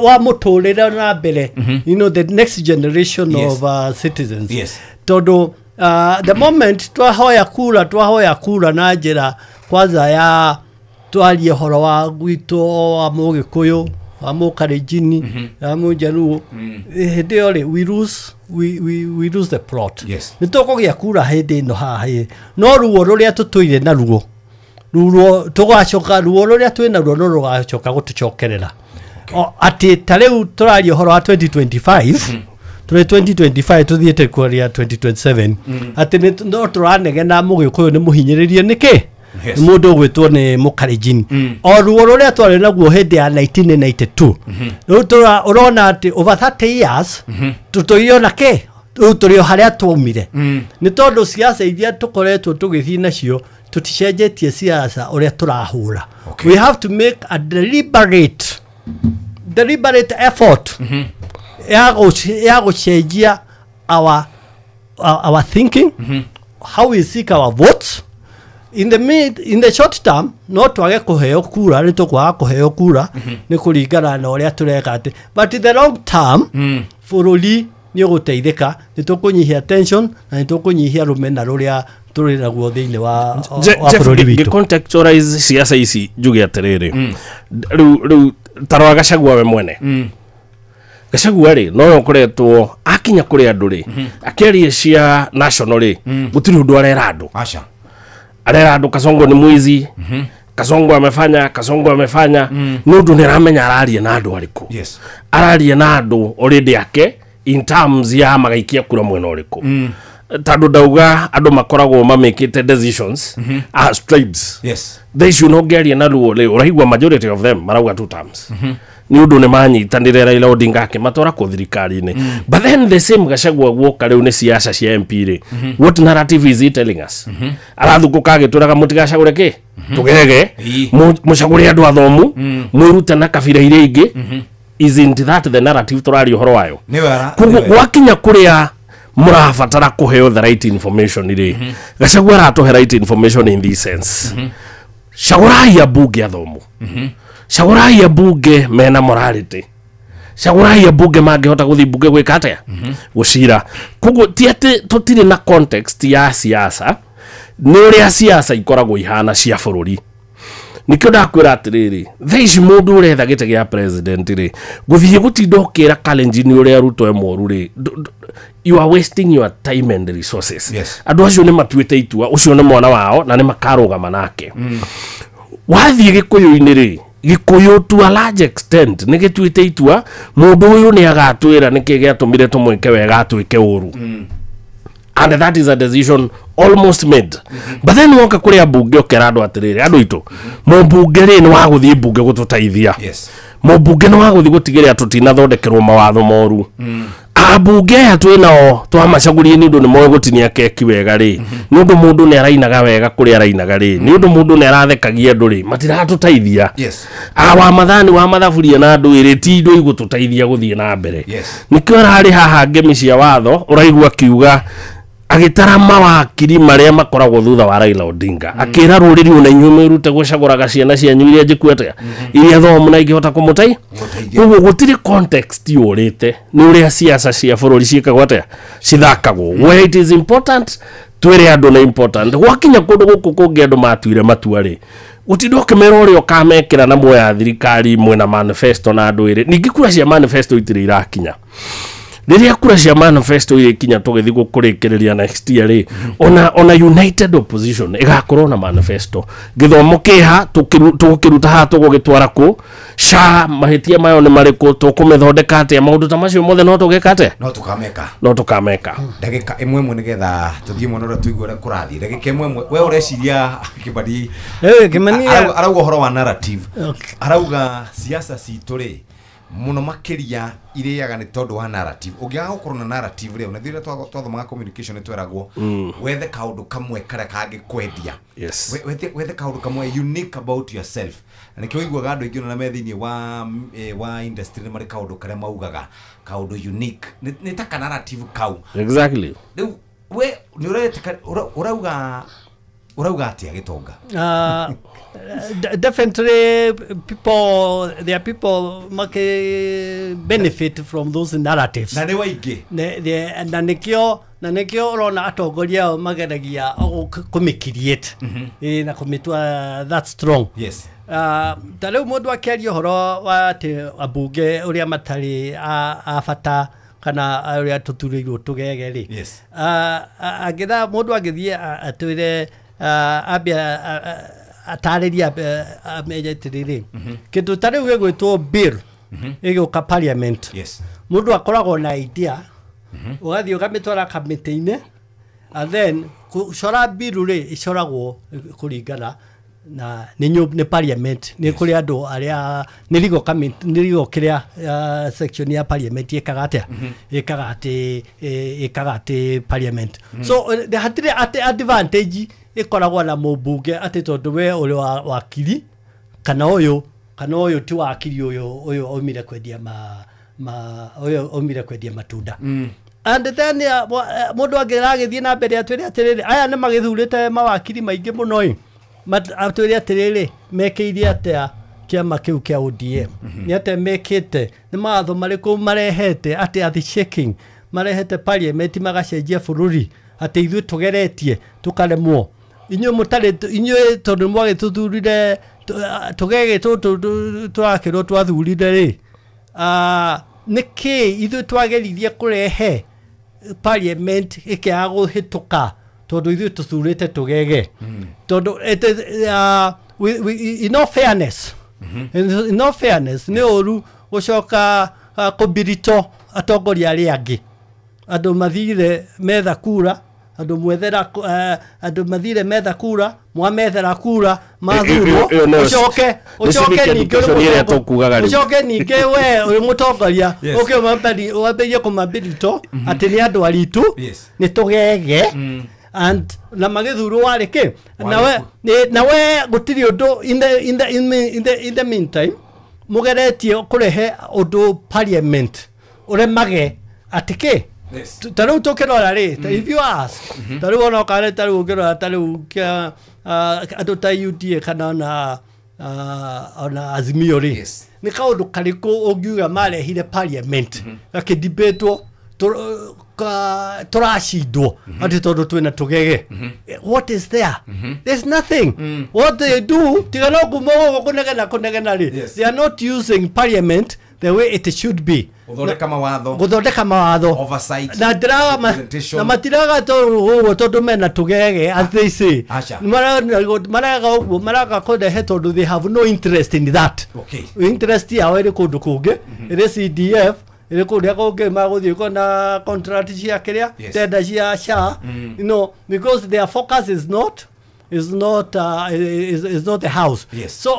wa muturira na mbere you know the next generation of citizens todo the moment twahoya kura na njira kwanza ya twarie horo wa gwito wa Mugikuyu wa Mukalenjin wa Mujaluo ndio ri we lose the plot nitokogia kura hindi no haha no ruo ruria tutuire na ruo tugacoka ruo ruria twina ruo no rugacoka gutucokerera ati tareu turarie horo wa 2025 turi 2025 tuthiete kuria 2027 ati no turanegena Mugikuyu ni muhinyiririe niki mundu gwitwo ni Mukalenjin o ruo ruria twari naguo hindi ya 1992 riu urona ati over 30 years tutoiona ke riu turio haria twumire ni tondu siasa iria tukoretwo tugithii nacio tuticenjetie siasa uria turahura we have to make a deliberate effort ya gucenjia our thinking how we seek our votes in the short term no twage kuheo kura ni tukwaga kuheo kura ni kuringana na uria tureka ati but in the long term bururi ni uguteithika ni tukunyihia tension na ni tukunyihia rumena ruria turi naguo thiini wa bururi witu contextualize siasa ici njuge atiriri riu tarwa Gachagua we mwene Gachagua ri no yokoretwo akinya kuri andu ri akerie cia national ri gutiri undu arera andu acha arera andu Kasongo ni mwizi Kasongo amefanya nundu niramenya ararie na andu ariku ararie na andu already ake in terms ya magaikia kura mwena uriku tandu dauga andu makoragwo mamekite decisions as tribes they should not get na ruo le urahigwa majority of them marauga 2 terms ni undu ni manyitanire Raila Odinga akimatwara ku thirikari-ini but then the same Gachagua guoka riu ni siasa cia MP ri what narrative is he telling us arathukuka agituraga mutigacagure ki tugege mucagure andu athomu mwirute na kabira iria ingi isn't that the narrative turari horo wayo wakinya kuria murabatara kuheo the right information ri Gachagua aratuhe right information in this sense cagurai abunge athomu cagurai abunge mena morality cagurai abunge mangihota guthi bunge gwika atia gucira kugu tiate tutire na context ya siasa ni uria siasa ikoragwo ihana cia bururi nikio ndakwira atiriri thaici mundu uretha gite gia president ri guthie gutindokira Kalenjin uria Ruto emoru ri you are wasting your time and resources andu acio ni matuite itua ucio ni mwana wao na ni makarugama nake wathie Gikuyu-ini ri Gikuyu to a large extent nä gä tuä te itua må ndå å yå nä agatwä ra nä kä gä atå mire tå mwä ke wega atwä ke å ru and that is a decision almost made but then woka kå rä a mbunge å kera andå atä rä rä andå itå må mbunge rä nä wa gå thiä mbunge gå tå teithia må mbunge nä wa gå thiä gå tigä rä a tå tinathondekerwo mawatho moru ambunge aya twä nao twamacagurie nä å ndå nä moä gå tinia keki wega rä nä å ndå må ndå nä arainaga wega kå rä arainaga rä nä å ndå må ndå nä arathekagia andå rä matiratå teithia wa mathani wa mathaburia na andå ä rä ti indå igå tå teithia gå thiä na mbere nä kä ararä haha ngemi cia watho å raigua kiuga agitara mawakiri maria makoragwo thutha wa Raila Odinga akira ruriri una inyuĩ mwĩrute gũcagũraga ciana cianyu iria njĩkuĩte iria thomu na ingĩhota kũmũteithia koguo gũtirĩ context yũrĩte nĩ ũrĩa siasa cia bũrũri ciĩkagwo atĩa cithakagwo where it is important twĩre andũ nĩ important gwakinya kũndũ gũkũ kũngĩ andũ matuire matua rĩ ũtindwo ũkĩmera ũrĩa ũkamekĩra na muoya thirikari mwena manifesto na andũ ĩrĩ ningĩ kura cia manifesto itirĩ irakinya riria kura cia manifesto ire kinya tugithi gukurikiria next year ri ona united opposition igakorwo na manifesto githomo kiha tukiruta ha tugugitwara ku sha mahitia mayo ni mariku tukumethondeka atia maundu ta macio mothe no tugeka atia no tukameka ndagika imwe imwe nigetha tuthie mwana ura tuigure kurathi ndagika imwe imwe we ureciria Kibadi Kimani arauga horo wa narrative arauga siasa cituri muno makiria iriaga ni tondu wa narrative ungiaga gukorwo na narrative leo na thire twathomaga communication ni tweragwo wethe kaundu kamwe kare kage kwendia wethe kaundu kamwe unique about yourself na nikio igwaga andu ingi na methiini wa industry ni mari kaundu kare maugaga kaundu unique ni ta narrative kau exactly we ni urauga atia gitonga definitely there are people make benefit from those narratives na ni waingi na nikio urona atongoria mageragia kumicreate na kumitua that strong tale mundu akiaria horo wa abunge uria matari afata kana uria tuturirwo tugege ri agitha mundu agithie atwire abia atariria amejetiriri kindu tari gwetwo bill igoka parliament mundu akoragwo na idea ugathie ugamitwara kamiti-ini and then kucora bill ri icoragwo kuringana na ni parliament ni kuri andu aria nirigo kiria section ya parliament ikaga ati parliament so the hatire advantage ikoragwo na mubunge ati tondu we uri wakiri kana uyu ti wakiri uyu omire kwendia uyu omire kwendia matunda and then mundu agiragithie na mbere atwire atiriri aya ni magithurite mawakiri maingi muno atwire atiriri mekeirie atia kiama kiu kia ODM ni ate mekite ni matho mariku marehete ati athi shaking marehete parliament magacenjia bururi ati ithu tugeretie tukaremwo inyo mutare inyo tondu mwage tuthurire tugege turakirwo twathurire ri niki ithu twagerithie kurehe parliament ikiago hituka tondu ithu tuthurite tugege tondu in all fairness in all fairness ni oru gucoka kubirito atongoria ari angi andu mathire metha kura andu mwethera andu mathire metha kura mwamethera kura mathuro ucoke ninge we uri mutongoria ukimamberie kumambirito ati ni andu aritu ni tugege and na magithuru warike nawe gutiri undu in the meantime mugeretie kurehe undu parliament uremage atike taru tokirora ri if you ask taru ona kare taru ukirora taru kia andu ta UDA kana ona Azimio ri ni kaundu kariku ungiuga marehire parliament gakidebatwo turashidwo ati tondu twina tugege what is there there's nothing what they do tigano kumogo kunegena ri they are not using parliament the way it should be. Guthondeka mawatho oversight na na matiraga tondu mena tugege as they say maraga uguo maraga kurehe tondu they have no interest in that. Interest yao iri kundu kungi iri CDF iri kundu kungi maguthie kona contract cia kiria tenda cia SHA, you know, because their focus is not the house. So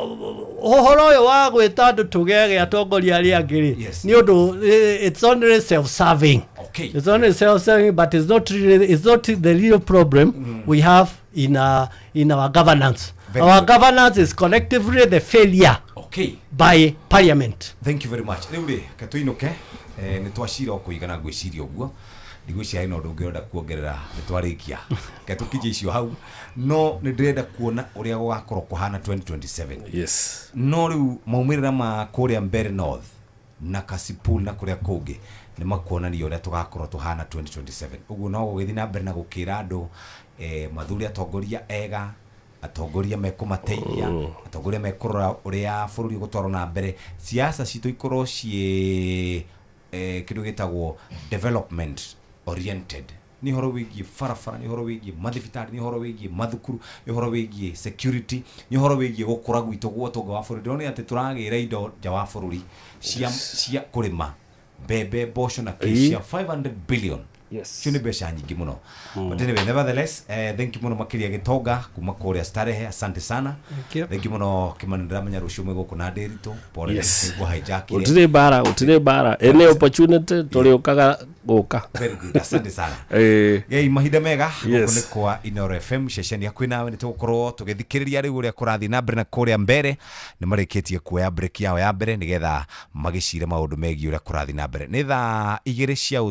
ohoro yo wa gwita andu tugege atongoria ari angiri ni undu it's only self-serving. It's only self-serving, but it's not the real problem we have in our governance. Our governance is collectively the failure by parliament. Thank you very much. Riu katuinuke ni twashira okuigana gwiciria uguo ndigwicia ino ndungirenda kuongerera nitwarikia ketukije icio hau no ni ndirenda kuona uria gugakorwo kuhana 2027. No riu maumirira ma kuria Mbeere North na Kasipul na kuria kungi ni makuonania uria tugakorwo tuhana 2027. Uguo no gugithi na mbere na gukira andu mathuri atongoria ega, atongoria mekumateithia, atongoria mekurora uria bururi gutwarwo na mbere, siasa citu ikorwo cie kindu gitagwo development oriented. Ni horo wigi farafara, ni horo wigi mathibitari, ni horo wigi mathukuru, ni horo wigi security, ni horo wigi gukura gwitu gwotonga wa bururi. Ndone ati turagira indo ja wa bururi cia kurima bebe bosho na kishia 500 billion. Chuni besha nyingi muno. But anyway, nevertheless, thank you muno makiria gitonga kuma kuria Starehe, asante sana. Thank you muno kimanira manya rucio mwego kuna Nderitu. Pole kwa hijack. Utire bara. Any opportunity tuliokaga goka. Very good. Asante sana. Mahinda mega gukune kwa Inoro FM shesheni ya kwinawe nitukorwo tugithikiriria riu uria kurathi na mbere na kuria mbere ni marikitie kuoya break yao ya mbere nigetha magicire maundu megi uria kurathi na mbere. Ni thaa 2 cia